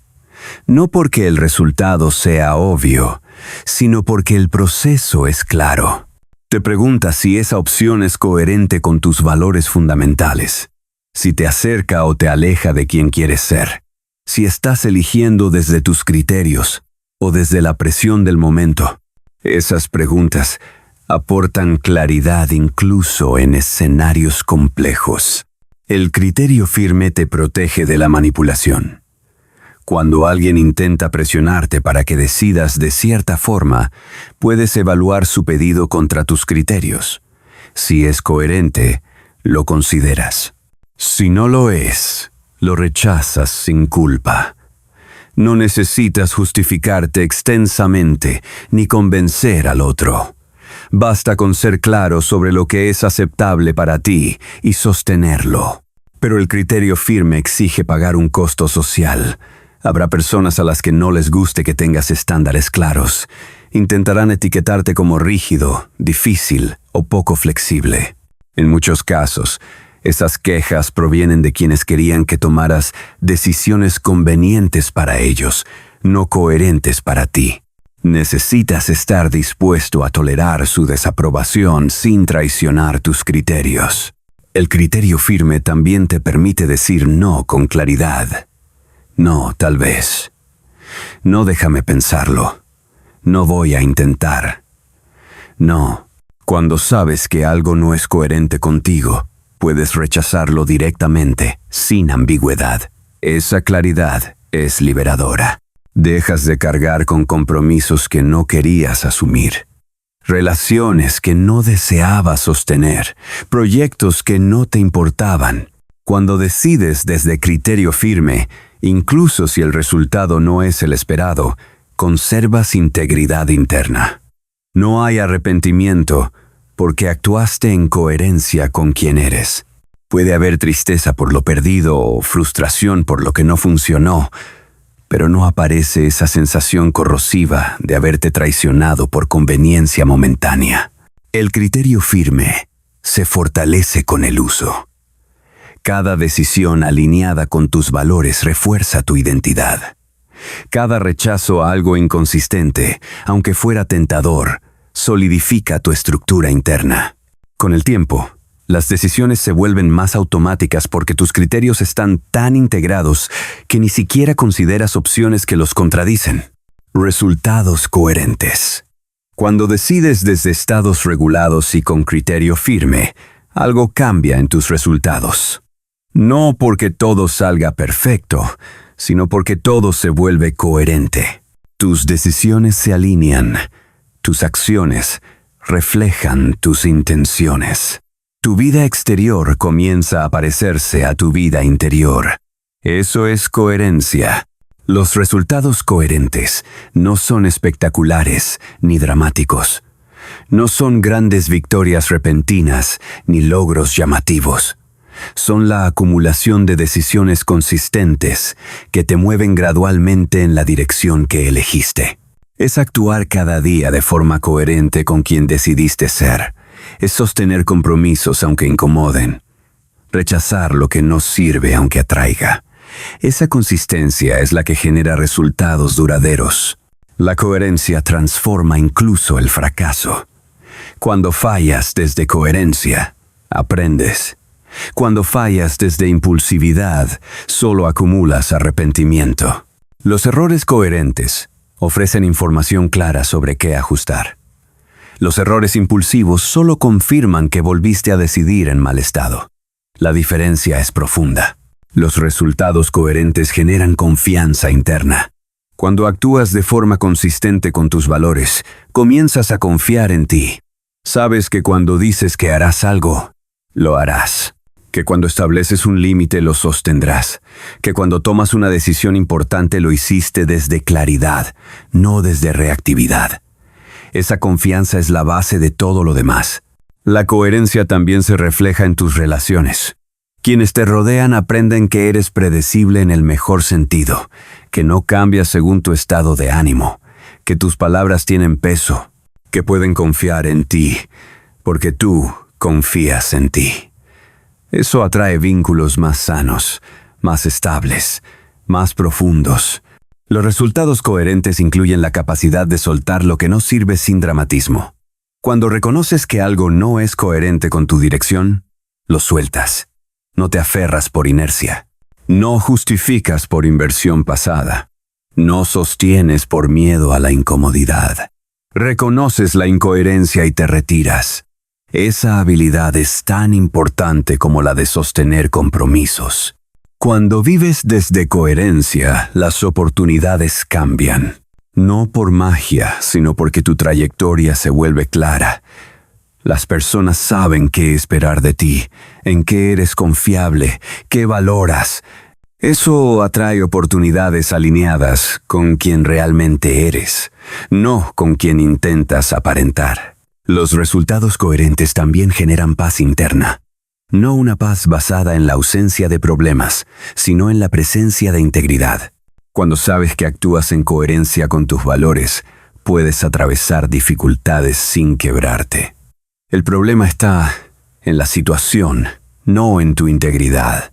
No porque el resultado sea obvio, sino porque el proceso es claro. Te preguntas si esa opción es coherente con tus valores fundamentales, si te acerca o te aleja de quien quieres ser, si estás eligiendo desde tus criterios o desde la presión del momento. Esas preguntas aportan claridad incluso en escenarios complejos. El criterio firme te protege de la manipulación. Cuando alguien intenta presionarte para que decidas de cierta forma, puedes evaluar su pedido contra tus criterios. Si es coherente, lo consideras.
Si no lo es, lo rechazas sin culpa. No necesitas justificarte extensamente ni convencer al otro. Basta con ser claro sobre lo que es aceptable para ti y sostenerlo. Pero el criterio firme exige pagar un costo social. Habrá personas a las que no les guste que tengas estándares claros. Intentarán etiquetarte como rígido, difícil o poco flexible. En muchos casos, esas quejas provienen de quienes querían que tomaras decisiones convenientes para ellos, no coherentes para ti. Necesitas estar dispuesto a tolerar su desaprobación sin traicionar tus criterios. El criterio firme también te permite decir no con claridad. No, tal vez. No, déjame pensarlo. No voy a intentar. No, cuando sabes que algo no es coherente contigo, puedes rechazarlo directamente, sin ambigüedad. Esa claridad es liberadora. Dejas de cargar con compromisos que no querías asumir, relaciones que no deseabas sostener, proyectos que no te importaban. Cuando decides desde criterio firme, incluso si el resultado no es el esperado, conservas integridad interna. No hay arrepentimiento porque actuaste en coherencia con quien eres. Puede haber tristeza por lo perdido o frustración por lo que no funcionó, pero no aparece esa sensación corrosiva de haberte traicionado por conveniencia momentánea. El criterio firme se fortalece con el uso. Cada decisión alineada con tus valores refuerza tu identidad. Cada rechazo a algo inconsistente, aunque fuera tentador, solidifica tu estructura interna. Con el tiempo, las decisiones se vuelven más automáticas porque tus criterios están tan integrados que ni siquiera consideras opciones que los contradicen. Resultados coherentes. Cuando decides desde estados regulados y con criterio firme, algo cambia en tus resultados. No porque todo salga perfecto, sino porque todo se vuelve coherente. Tus decisiones se alinean, tus acciones reflejan tus intenciones. Tu vida exterior comienza a parecerse a tu vida interior. Eso es coherencia. Los resultados coherentes no son espectaculares ni dramáticos. No son grandes victorias repentinas ni logros llamativos. Son la acumulación de decisiones consistentes que te mueven gradualmente en la dirección que elegiste. Es actuar cada día de forma coherente con quien decidiste ser. Es sostener compromisos aunque incomoden. Rechazar lo que no sirve aunque atraiga. Esa consistencia es la que genera resultados duraderos. La coherencia transforma incluso el fracaso. Cuando fallas desde coherencia, aprendes. Cuando fallas desde impulsividad, solo acumulas arrepentimiento. Los errores coherentes ofrecen información clara sobre qué ajustar. Los errores impulsivos solo confirman que volviste a decidir en mal estado. La diferencia es profunda. Los resultados coherentes generan confianza interna. Cuando actúas de forma consistente con tus valores, comienzas a confiar en ti. Sabes que cuando dices que harás algo, lo harás. Que cuando estableces un límite lo sostendrás. Que cuando tomas una decisión importante lo hiciste desde claridad, no desde reactividad. Esa confianza es la base de todo lo demás. La coherencia también se refleja en tus relaciones. Quienes te rodean aprenden que eres predecible en el mejor sentido, que no cambias según tu estado de ánimo, que tus palabras tienen peso, que pueden confiar en ti, porque tú confías en ti. Eso atrae vínculos más sanos, más estables, más profundos. Los resultados coherentes incluyen la capacidad de soltar lo que no sirve sin dramatismo. Cuando reconoces que algo no es coherente con tu dirección, lo sueltas. No te aferras por inercia. No justificas por inversión pasada. No sostienes por miedo a la incomodidad. Reconoces la incoherencia y te retiras. Esa habilidad es tan importante como la de sostener compromisos. Cuando vives desde coherencia, las oportunidades cambian. No por magia, sino porque tu trayectoria se vuelve clara. Las personas saben qué esperar de ti, en qué eres confiable, qué valoras. Eso atrae oportunidades alineadas con quien realmente eres, no con quien intentas aparentar. Los resultados coherentes también generan paz interna. No una paz basada en la ausencia de problemas, sino en la presencia de integridad. Cuando sabes que actúas en coherencia con tus valores, puedes atravesar dificultades sin quebrarte. El problema está en la situación, no en tu integridad.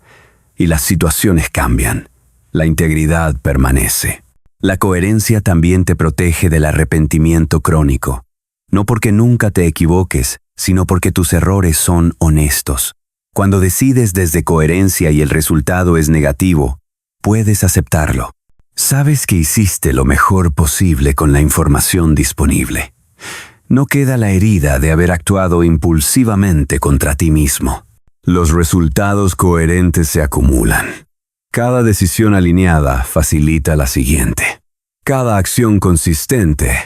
Y las situaciones cambian. La integridad permanece. La coherencia también te protege del arrepentimiento crónico. No porque nunca te equivoques, sino porque tus errores son honestos. Cuando decides desde coherencia y el resultado es negativo, puedes aceptarlo. Sabes que hiciste lo mejor posible con la información disponible. No queda la herida de haber actuado impulsivamente contra ti mismo. Los resultados coherentes se acumulan. Cada decisión alineada facilita la siguiente. Cada acción consistente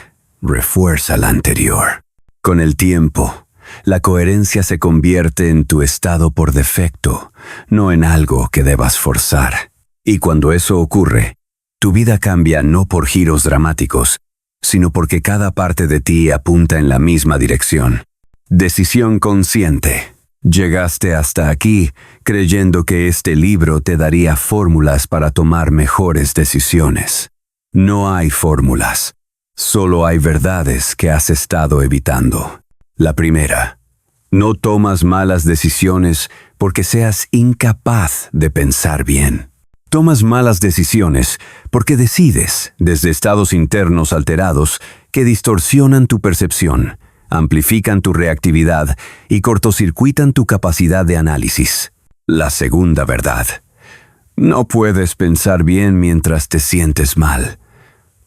refuerza la anterior. Con el tiempo, la coherencia se convierte en tu estado por defecto, no en algo que debas forzar. Y cuando eso ocurre, tu vida cambia no por giros dramáticos, sino porque cada parte de ti apunta en la misma dirección. Decisión consciente. Llegaste hasta aquí creyendo que este libro te daría fórmulas para tomar mejores decisiones. No hay fórmulas. Solo hay verdades que has estado evitando. La primera, no tomas malas decisiones porque seas incapaz de pensar bien. Tomas malas decisiones porque decides, desde estados internos alterados, que distorsionan tu percepción, amplifican tu reactividad y cortocircuitan tu capacidad de análisis. La segunda verdad, no puedes pensar bien mientras te sientes mal.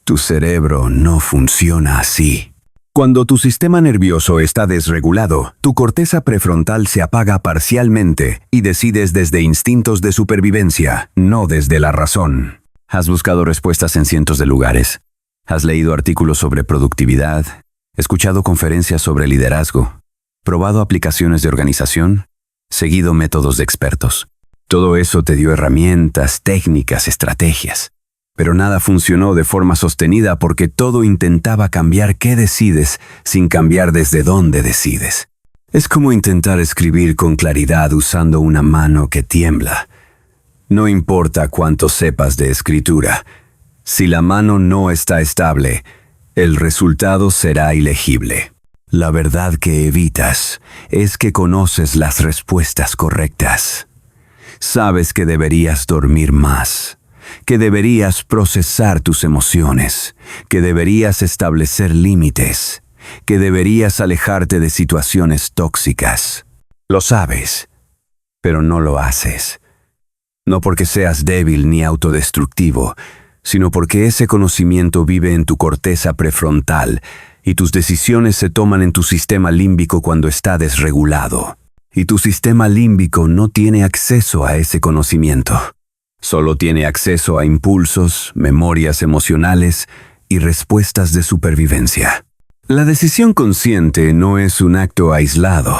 Tu cerebro no funciona así. Cuando tu sistema nervioso está desregulado, tu corteza prefrontal se apaga parcialmente y decides desde instintos de supervivencia, no desde la razón. Has buscado respuestas en cientos de lugares. Has leído artículos sobre productividad, escuchado conferencias sobre liderazgo, probado aplicaciones de organización, seguido métodos de expertos. Todo eso te dio herramientas, técnicas, estrategias. Pero nada funcionó de forma sostenida porque todo intentaba cambiar qué decides sin cambiar desde dónde decides. Es como intentar escribir con claridad usando una mano que tiembla. No importa cuánto sepas de escritura, si la mano no está estable, el resultado será ilegible. La verdad que evitas es que conoces las respuestas correctas. Sabes que deberías dormir más, que deberías procesar tus emociones, que deberías establecer límites, que deberías alejarte de situaciones tóxicas. Lo sabes, pero no lo haces. No porque seas débil ni autodestructivo, sino porque ese conocimiento vive en tu corteza prefrontal y tus decisiones se toman en tu sistema límbico cuando está desregulado. Y tu sistema límbico no tiene acceso a ese conocimiento. Solo tiene acceso a impulsos, memorias emocionales y respuestas de supervivencia. La decisión consciente no es un acto aislado.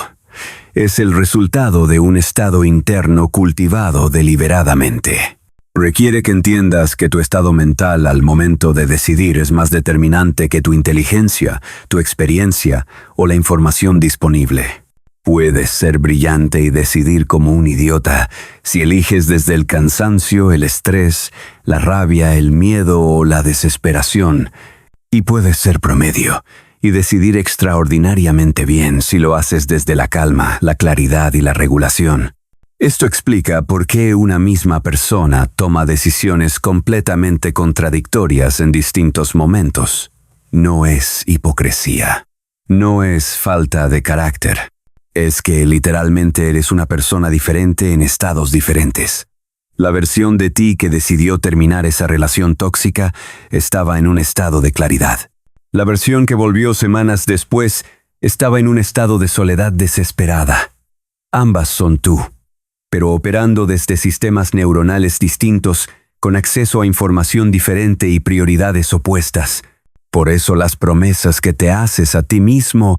Es el resultado de un estado interno cultivado deliberadamente. Requiere que entiendas que tu estado mental al momento de decidir es más determinante que tu inteligencia, tu experiencia o la información disponible. Puedes ser brillante y decidir como un idiota si eliges desde el cansancio, el estrés, la rabia, el miedo o la desesperación. Y puedes ser promedio y decidir extraordinariamente bien si lo haces desde la calma, la claridad y la regulación. Esto explica por qué una misma persona toma decisiones completamente contradictorias en distintos momentos. No es hipocresía. No es falta de carácter. Es que literalmente eres una persona diferente en estados diferentes. La versión de ti que decidió terminar esa relación tóxica estaba en un estado de claridad. La versión que volvió semanas después estaba en un estado de soledad desesperada. Ambas son tú, pero operando desde sistemas neuronales distintos, con acceso a información diferente y prioridades opuestas. Por eso las promesas que te haces a ti mismo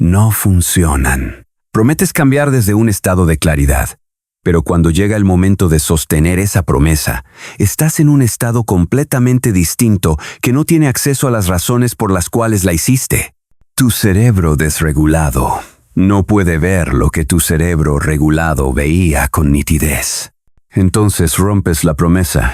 no funcionan. Prometes cambiar desde un estado de claridad, pero cuando llega el momento de sostener esa promesa, estás en un estado completamente distinto que no tiene acceso a las razones por las cuales la hiciste. Tu cerebro desregulado no puede ver lo que tu cerebro regulado veía con nitidez. Entonces rompes la promesa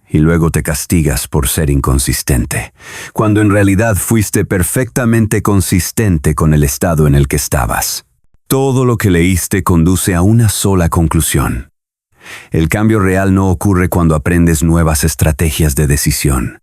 y luego te castigas por ser inconsistente, cuando en realidad fuiste perfectamente consistente con el estado en el que estabas. Todo lo que leíste conduce a una sola conclusión. El cambio real no ocurre cuando aprendes nuevas estrategias de decisión.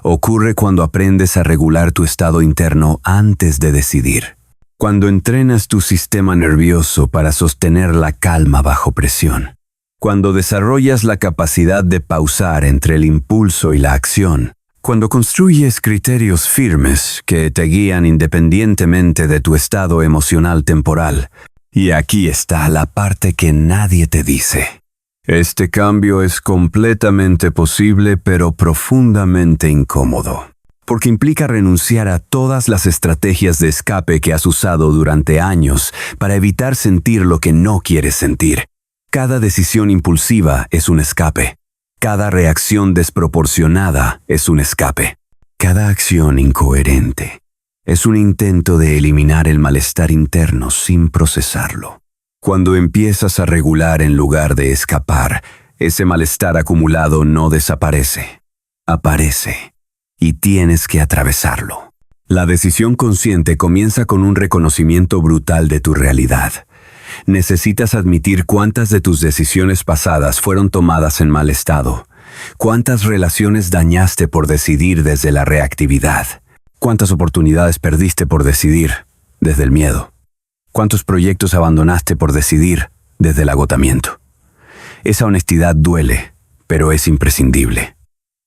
Ocurre cuando aprendes a regular tu estado interno antes de decidir. Cuando entrenas tu sistema nervioso para sostener la calma bajo presión. Cuando desarrollas la capacidad de pausar entre el impulso y la acción. Cuando construyes criterios firmes que te guían independientemente de tu estado emocional temporal. Y aquí está la parte que nadie te dice. Este cambio es completamente posible, pero profundamente incómodo. Porque implica renunciar a todas las estrategias de escape que has usado durante años para evitar sentir lo que no quieres sentir. Cada decisión impulsiva es un escape. Cada reacción desproporcionada es un escape. Cada acción incoherente es un intento de eliminar el malestar interno sin procesarlo. Cuando empiezas a regular en lugar de escapar, ese malestar acumulado no desaparece. Aparece. Y tienes que atravesarlo. La decisión consciente comienza con un reconocimiento brutal de tu realidad. Necesitas admitir cuántas de tus decisiones pasadas fueron tomadas en mal estado. Cuántas relaciones dañaste por decidir desde la reactividad. Cuántas oportunidades perdiste por decidir desde el miedo. Cuántos proyectos abandonaste por decidir desde el agotamiento. Esa honestidad duele, pero es imprescindible.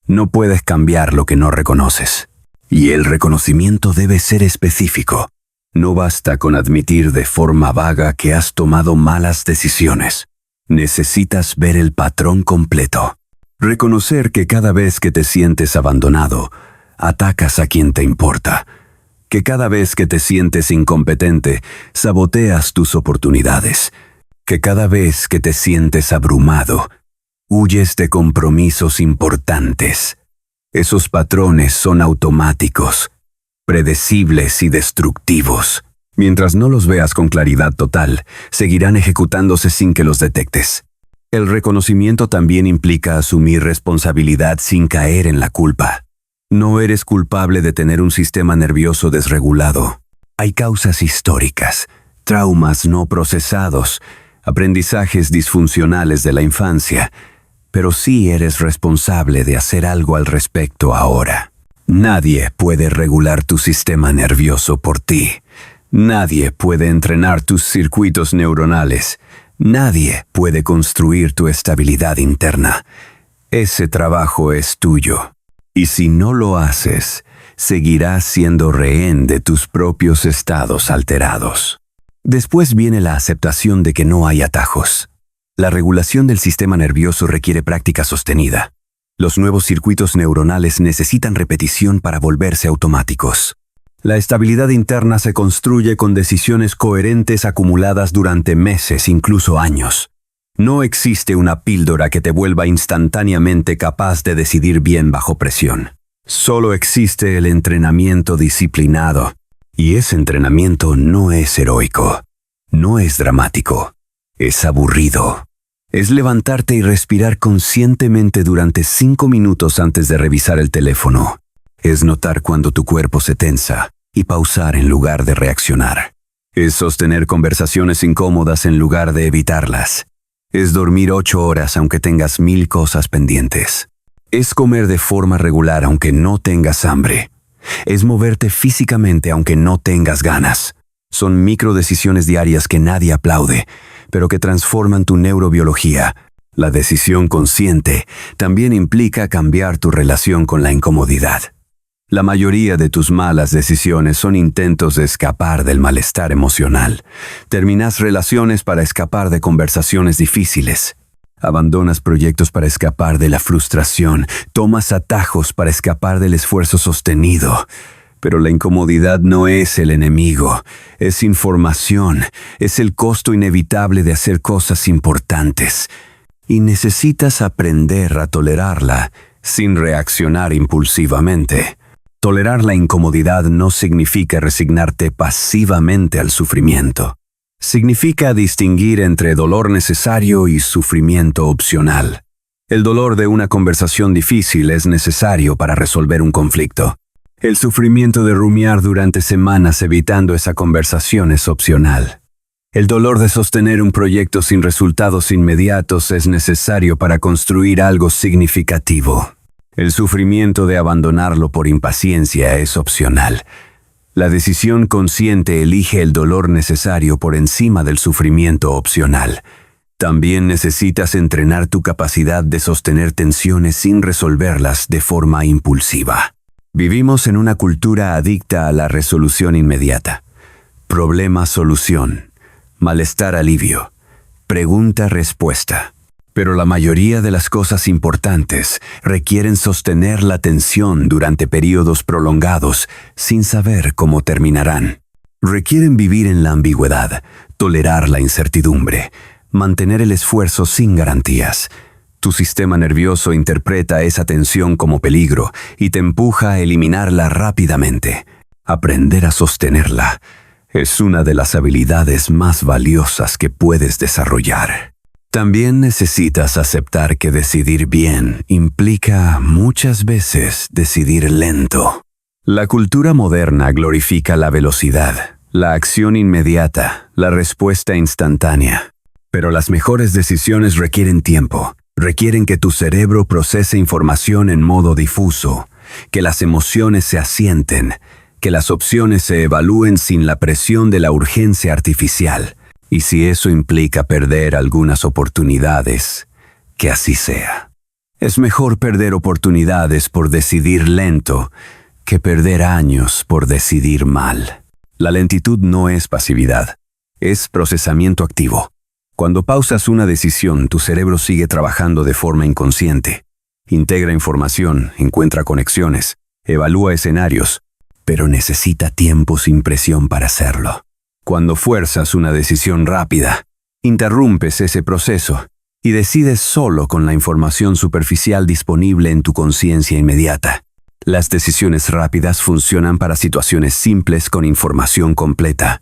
No puedes cambiar lo que no reconoces. Y el reconocimiento debe ser específico. No basta con admitir de forma vaga que has tomado malas decisiones. Necesitas ver el patrón completo. Reconocer que cada vez que te sientes abandonado, atacas a quien te importa. Que cada vez que te sientes incompetente, saboteas tus oportunidades. Que cada vez que te sientes abrumado, huyes de compromisos importantes. Esos patrones son automáticos, predecibles y destructivos. Mientras no los veas con claridad total, seguirán ejecutándose sin que los detectes. El reconocimiento también implica asumir responsabilidad sin caer en la culpa. No eres culpable de tener un sistema nervioso desregulado. Hay causas históricas, traumas no procesados, aprendizajes disfuncionales de la infancia, pero sí eres responsable de hacer algo al respecto ahora. Nadie puede regular tu sistema nervioso por ti. Nadie puede entrenar tus circuitos neuronales. Nadie puede construir tu estabilidad interna. Ese trabajo es tuyo. Y si no lo haces, seguirás siendo rehén de tus propios estados alterados. Después viene la aceptación de que no hay atajos. La regulación del sistema nervioso requiere práctica sostenida. Los nuevos circuitos neuronales necesitan repetición para volverse automáticos. La estabilidad interna se construye con decisiones coherentes acumuladas durante meses, incluso años. No existe una píldora que te vuelva instantáneamente capaz de decidir bien bajo presión. Solo existe el entrenamiento disciplinado. Y ese entrenamiento no es heroico. No es dramático. Es aburrido. Es levantarte y respirar conscientemente durante 5 minutos antes de revisar el teléfono. Es notar cuando tu cuerpo se tensa y pausar en lugar de reaccionar. Es sostener conversaciones incómodas en lugar de evitarlas. Es dormir 8 horas aunque tengas 1000 cosas pendientes. Es comer de forma regular aunque no tengas hambre. Es moverte físicamente aunque no tengas ganas. Son microdecisiones diarias que nadie aplaude, pero que transforman tu neurobiología. La decisión consciente también implica cambiar tu relación con la incomodidad. La mayoría de tus malas decisiones son intentos de escapar del malestar emocional. Terminas relaciones para escapar de conversaciones difíciles. Abandonas proyectos para escapar de la frustración. Tomas atajos para escapar del esfuerzo sostenido. Pero la incomodidad no es el enemigo, es información, es el costo inevitable de hacer cosas importantes. Y necesitas aprender a tolerarla sin reaccionar impulsivamente. Tolerar la incomodidad no significa resignarte pasivamente al sufrimiento. Significa distinguir entre dolor necesario y sufrimiento opcional. El dolor de una conversación difícil es necesario para resolver un conflicto. El sufrimiento de rumiar durante semanas evitando esa conversación es opcional. El dolor de sostener un proyecto sin resultados inmediatos es necesario para construir algo significativo. El sufrimiento de abandonarlo por impaciencia es opcional. La decisión consciente elige el dolor necesario por encima del sufrimiento opcional. También necesitas entrenar tu capacidad de sostener tensiones sin resolverlas de forma impulsiva. Vivimos en una cultura adicta a la resolución inmediata. Problema-solución. Malestar-alivio. Pregunta-respuesta. Pero la mayoría de las cosas importantes requieren sostener la tensión durante periodos prolongados sin saber cómo terminarán. Requieren vivir en la ambigüedad, tolerar la incertidumbre, mantener el esfuerzo sin garantías. Tu sistema nervioso interpreta esa tensión como peligro y te empuja a eliminarla rápidamente. Aprender a sostenerla es una de las habilidades más valiosas que puedes desarrollar. También necesitas aceptar que decidir bien implica muchas veces decidir lento. La cultura moderna glorifica la velocidad, la acción inmediata, la respuesta instantánea. Pero las mejores decisiones requieren tiempo. Requieren que tu cerebro procese información en modo difuso, que las emociones se asienten, que las opciones se evalúen sin la presión de la urgencia artificial. Y si eso implica perder algunas oportunidades, que así sea. Es mejor perder oportunidades por decidir lento que perder años por decidir mal. La lentitud no es pasividad, es procesamiento activo. Cuando pausas una decisión, tu cerebro sigue trabajando de forma inconsciente. Integra información, encuentra conexiones, evalúa escenarios, pero necesita tiempo sin presión para hacerlo. Cuando fuerzas una decisión rápida, interrumpes ese proceso y decides solo con la información superficial disponible en tu conciencia inmediata. Las decisiones rápidas funcionan para situaciones simples con información completa.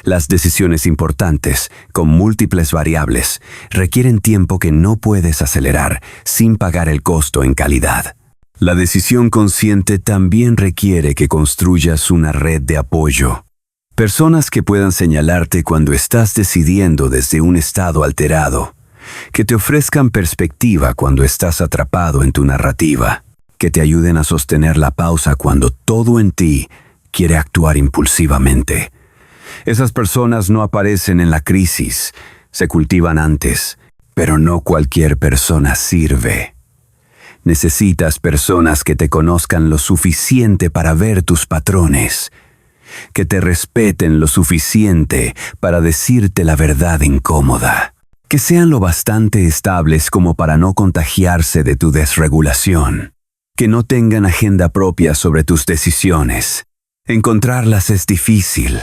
Las decisiones importantes, con múltiples variables, requieren tiempo que no puedes acelerar sin pagar el costo en calidad. La decisión consciente también requiere que construyas una red de apoyo. Personas que puedan señalarte cuando estás decidiendo desde un estado alterado, que te ofrezcan perspectiva cuando estás atrapado en tu narrativa, que te ayuden a sostener la pausa cuando todo en ti quiere actuar impulsivamente. Esas personas no aparecen en la crisis, se cultivan antes, pero no cualquier persona sirve. Necesitas personas que te conozcan lo suficiente para ver tus patrones, que te respeten lo suficiente para decirte la verdad incómoda, que sean lo bastante estables como para no contagiarse de tu desregulación, que no tengan agenda propia sobre tus decisiones. Encontrarlas es difícil,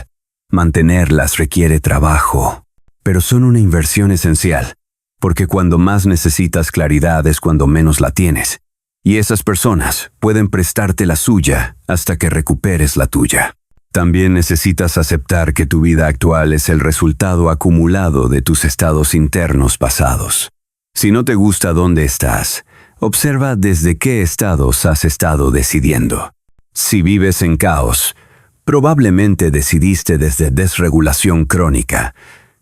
mantenerlas requiere trabajo, pero son una inversión esencial, porque cuando más necesitas claridad es cuando menos la tienes, y esas personas pueden prestarte la suya hasta que recuperes la tuya. También necesitas aceptar que tu vida actual es el resultado acumulado de tus estados internos pasados. Si no te gusta dónde estás, observa desde qué estados has estado decidiendo. Si vives en caos, probablemente decidiste desde desregulación crónica.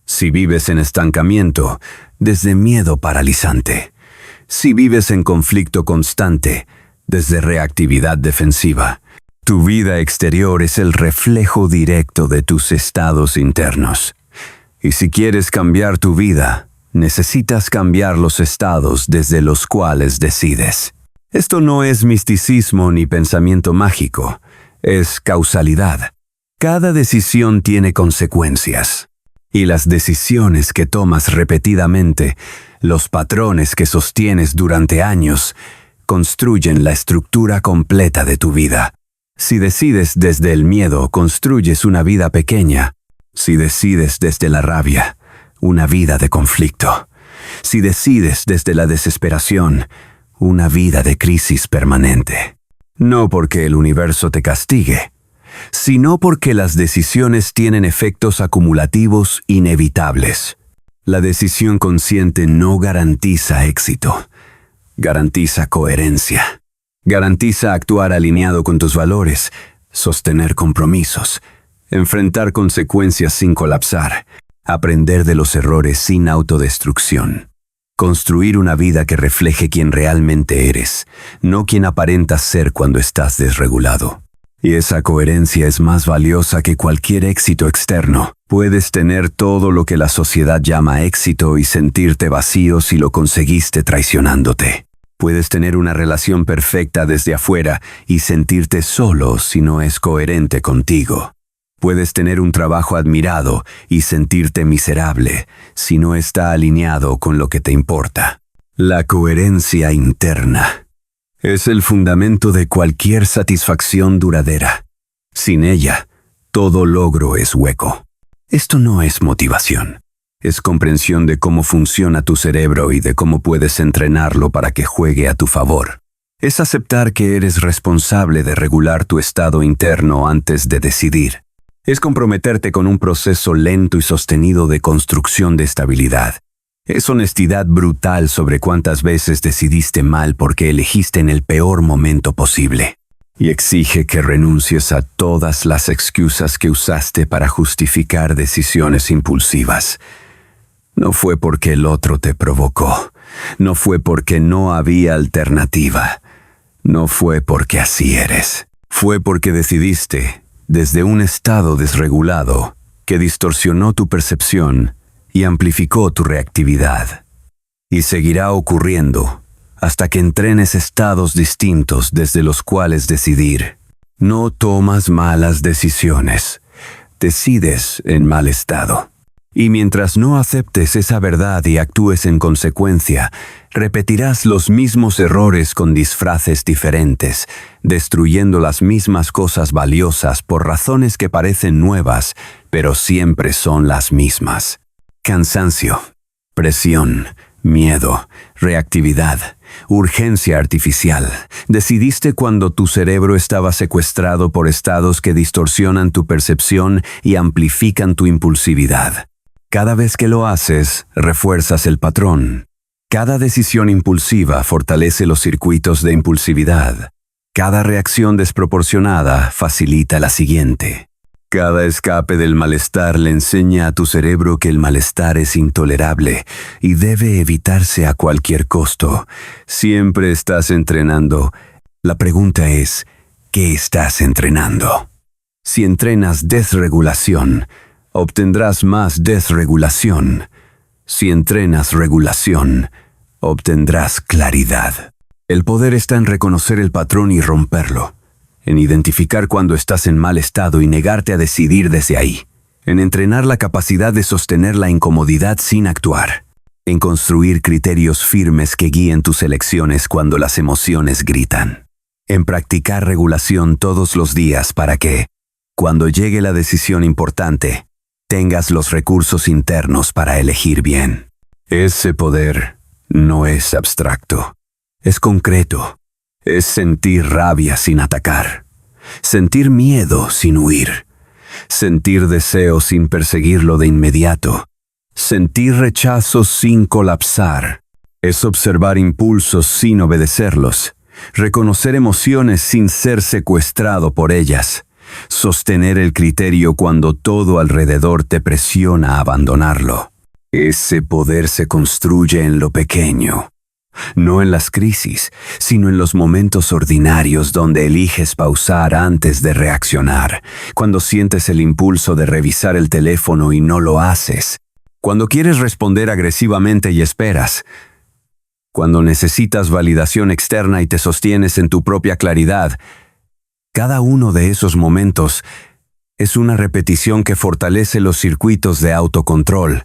Si vives en estancamiento, desde miedo paralizante. Si vives en conflicto constante, desde reactividad defensiva. Tu vida exterior es el reflejo directo de tus estados internos. Y si quieres cambiar tu vida, necesitas cambiar los estados desde los cuales decides. Esto no es misticismo ni pensamiento mágico, es causalidad. Cada decisión tiene consecuencias. Y las decisiones que tomas repetidamente, los patrones que sostienes durante años, construyen la estructura completa de tu vida. Si decides desde el miedo, construyes una vida pequeña. Si decides desde la rabia, una vida de conflicto. Si decides desde la desesperación, una vida de crisis permanente. No porque el universo te castigue, sino porque las decisiones tienen efectos acumulativos inevitables. La decisión consciente no garantiza éxito, garantiza coherencia. Garantiza actuar alineado con tus valores, sostener compromisos, enfrentar consecuencias sin colapsar, aprender de los errores sin autodestrucción. Construir una vida que refleje quién realmente eres, no quien aparentas ser cuando estás desregulado. Y esa coherencia es más valiosa que cualquier éxito externo. Puedes tener todo lo que la sociedad llama éxito y sentirte vacío si lo conseguiste traicionándote. Puedes tener una relación perfecta desde afuera y sentirte solo si no es coherente contigo. Puedes tener un trabajo admirado y sentirte miserable si no está alineado con lo que te importa. La coherencia interna es el fundamento de cualquier satisfacción duradera. Sin ella, todo logro es hueco. Esto no es motivación. Es comprensión de cómo funciona tu cerebro y de cómo puedes entrenarlo para que juegue a tu favor. Es aceptar que eres responsable de regular tu estado interno antes de decidir. Es comprometerte con un proceso lento y sostenido de construcción de estabilidad. Es honestidad brutal sobre cuántas veces decidiste mal porque elegiste en el peor momento posible. Y exige que renuncies a todas las excusas que usaste para justificar decisiones impulsivas. No fue porque el otro te provocó. No fue porque no había alternativa. No fue porque así eres. Fue porque decidiste, desde un estado desregulado, que distorsionó tu percepción y amplificó tu reactividad. Y seguirá ocurriendo hasta que entrenes estados distintos desde los cuales decidir. No tomas malas decisiones. Decides en mal estado. Y mientras no aceptes esa verdad y actúes en consecuencia, repetirás los mismos errores con disfraces diferentes, destruyendo las mismas cosas valiosas por razones que parecen nuevas, pero siempre son las mismas. Cansancio, presión, miedo, reactividad, urgencia artificial. Decidiste cuando tu cerebro estaba secuestrado por estados que distorsionan tu percepción y amplifican tu impulsividad. Cada vez que lo haces, refuerzas el patrón. Cada decisión impulsiva fortalece los circuitos de impulsividad. Cada reacción desproporcionada facilita la siguiente. Cada escape del malestar le enseña a tu cerebro que el malestar es intolerable y debe evitarse a cualquier costo. Siempre estás entrenando. La pregunta es, ¿qué estás entrenando? Si entrenas desregulación, obtendrás más desregulación. Si entrenas regulación, obtendrás claridad. El poder está en reconocer el patrón y romperlo, en identificar cuando estás en mal estado y negarte a decidir desde ahí, en entrenar la capacidad de sostener la incomodidad sin actuar, en construir criterios firmes que guíen tus elecciones cuando las emociones gritan, en practicar regulación todos los días para que, cuando llegue la decisión importante, tengas los recursos internos para elegir bien. Ese poder no es abstracto, es concreto. Es sentir rabia sin atacar, sentir miedo sin huir, sentir deseo sin perseguirlo de inmediato, sentir rechazo sin colapsar. Es observar impulsos sin obedecerlos, reconocer emociones sin ser secuestrado por ellas, sostener el criterio cuando todo alrededor te presiona a abandonarlo. Ese poder se construye en lo pequeño, no en las crisis, sino en los momentos ordinarios donde eliges pausar antes de reaccionar, cuando sientes el impulso de revisar el teléfono y no lo haces, cuando quieres responder agresivamente y esperas, cuando necesitas validación externa y te sostienes en tu propia claridad. Cada uno de esos momentos es una repetición que fortalece los circuitos de autocontrol.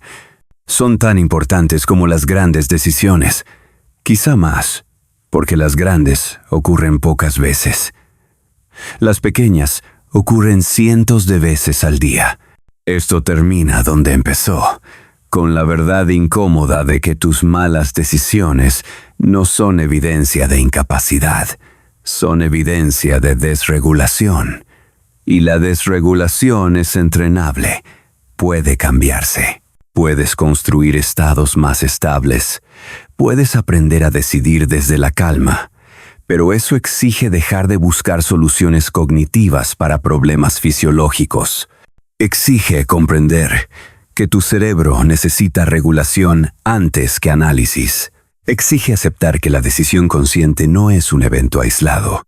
Son tan importantes como las grandes decisiones. Quizá más, porque las grandes ocurren pocas veces. Las pequeñas ocurren cientos de veces al día. Esto termina donde empezó, con la verdad incómoda de que tus malas decisiones no son evidencia de incapacidad, son evidencia de desregulación. Y la desregulación es entrenable, puede cambiarse. Puedes construir estados más estables, puedes aprender a decidir desde la calma, pero eso exige dejar de buscar soluciones cognitivas para problemas fisiológicos. Exige comprender que tu cerebro necesita regulación antes que análisis. Exige aceptar que la decisión consciente no es un evento aislado,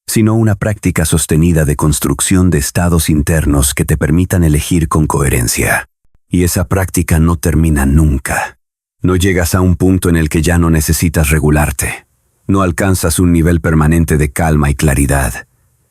sino una práctica sostenida de construcción de estados internos que te permitan elegir con coherencia. Y esa práctica no termina nunca. No llegas a un punto en el que ya no necesitas regularte. No alcanzas un nivel permanente de calma y claridad.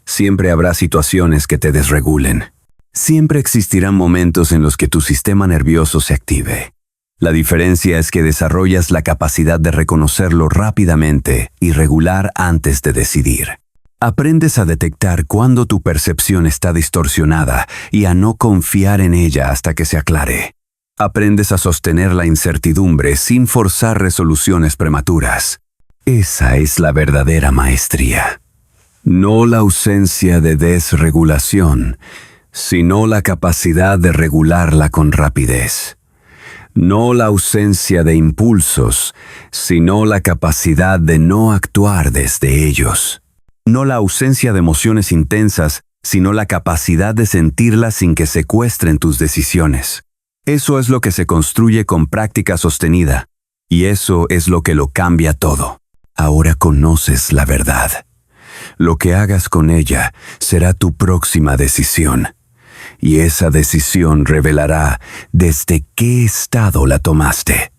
Siempre habrá situaciones que te desregulen. Siempre existirán momentos en los que tu sistema nervioso se active. La diferencia es que desarrollas la capacidad de reconocerlo rápidamente y regular antes de decidir. Aprendes a detectar cuándo tu percepción está distorsionada y a no confiar en ella hasta que se aclare. Aprendes a sostener la incertidumbre sin forzar resoluciones prematuras. Esa es la verdadera maestría. No la ausencia de desregulación, sino la capacidad de regularla con rapidez. No la ausencia de impulsos, sino la capacidad de no actuar desde ellos. No la ausencia de emociones intensas, sino la capacidad de sentirlas sin que secuestren tus decisiones. Eso es lo que se construye con práctica sostenida, y eso es lo que lo cambia todo. Ahora conoces la verdad. Lo que hagas con ella será tu próxima decisión. Y esa decisión revelará desde qué estado la tomaste.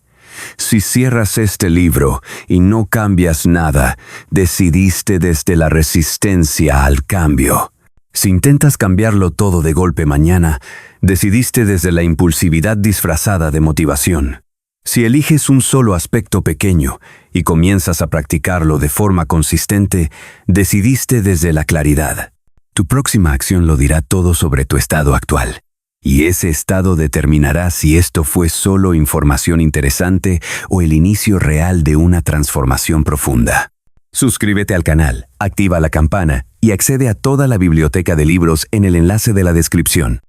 Si cierras este libro y no cambias nada, decidiste desde la resistencia al cambio. Si intentas cambiarlo todo de golpe mañana, decidiste desde la impulsividad disfrazada de motivación. Si eliges un solo aspecto pequeño y comienzas a practicarlo de forma consistente, decidiste desde la claridad. Tu próxima acción lo dirá todo sobre tu estado actual. Y ese estado determinará si esto fue solo información interesante o el inicio real de una transformación profunda. Suscríbete al canal, activa la campana y accede a toda la biblioteca de libros en el enlace de la descripción.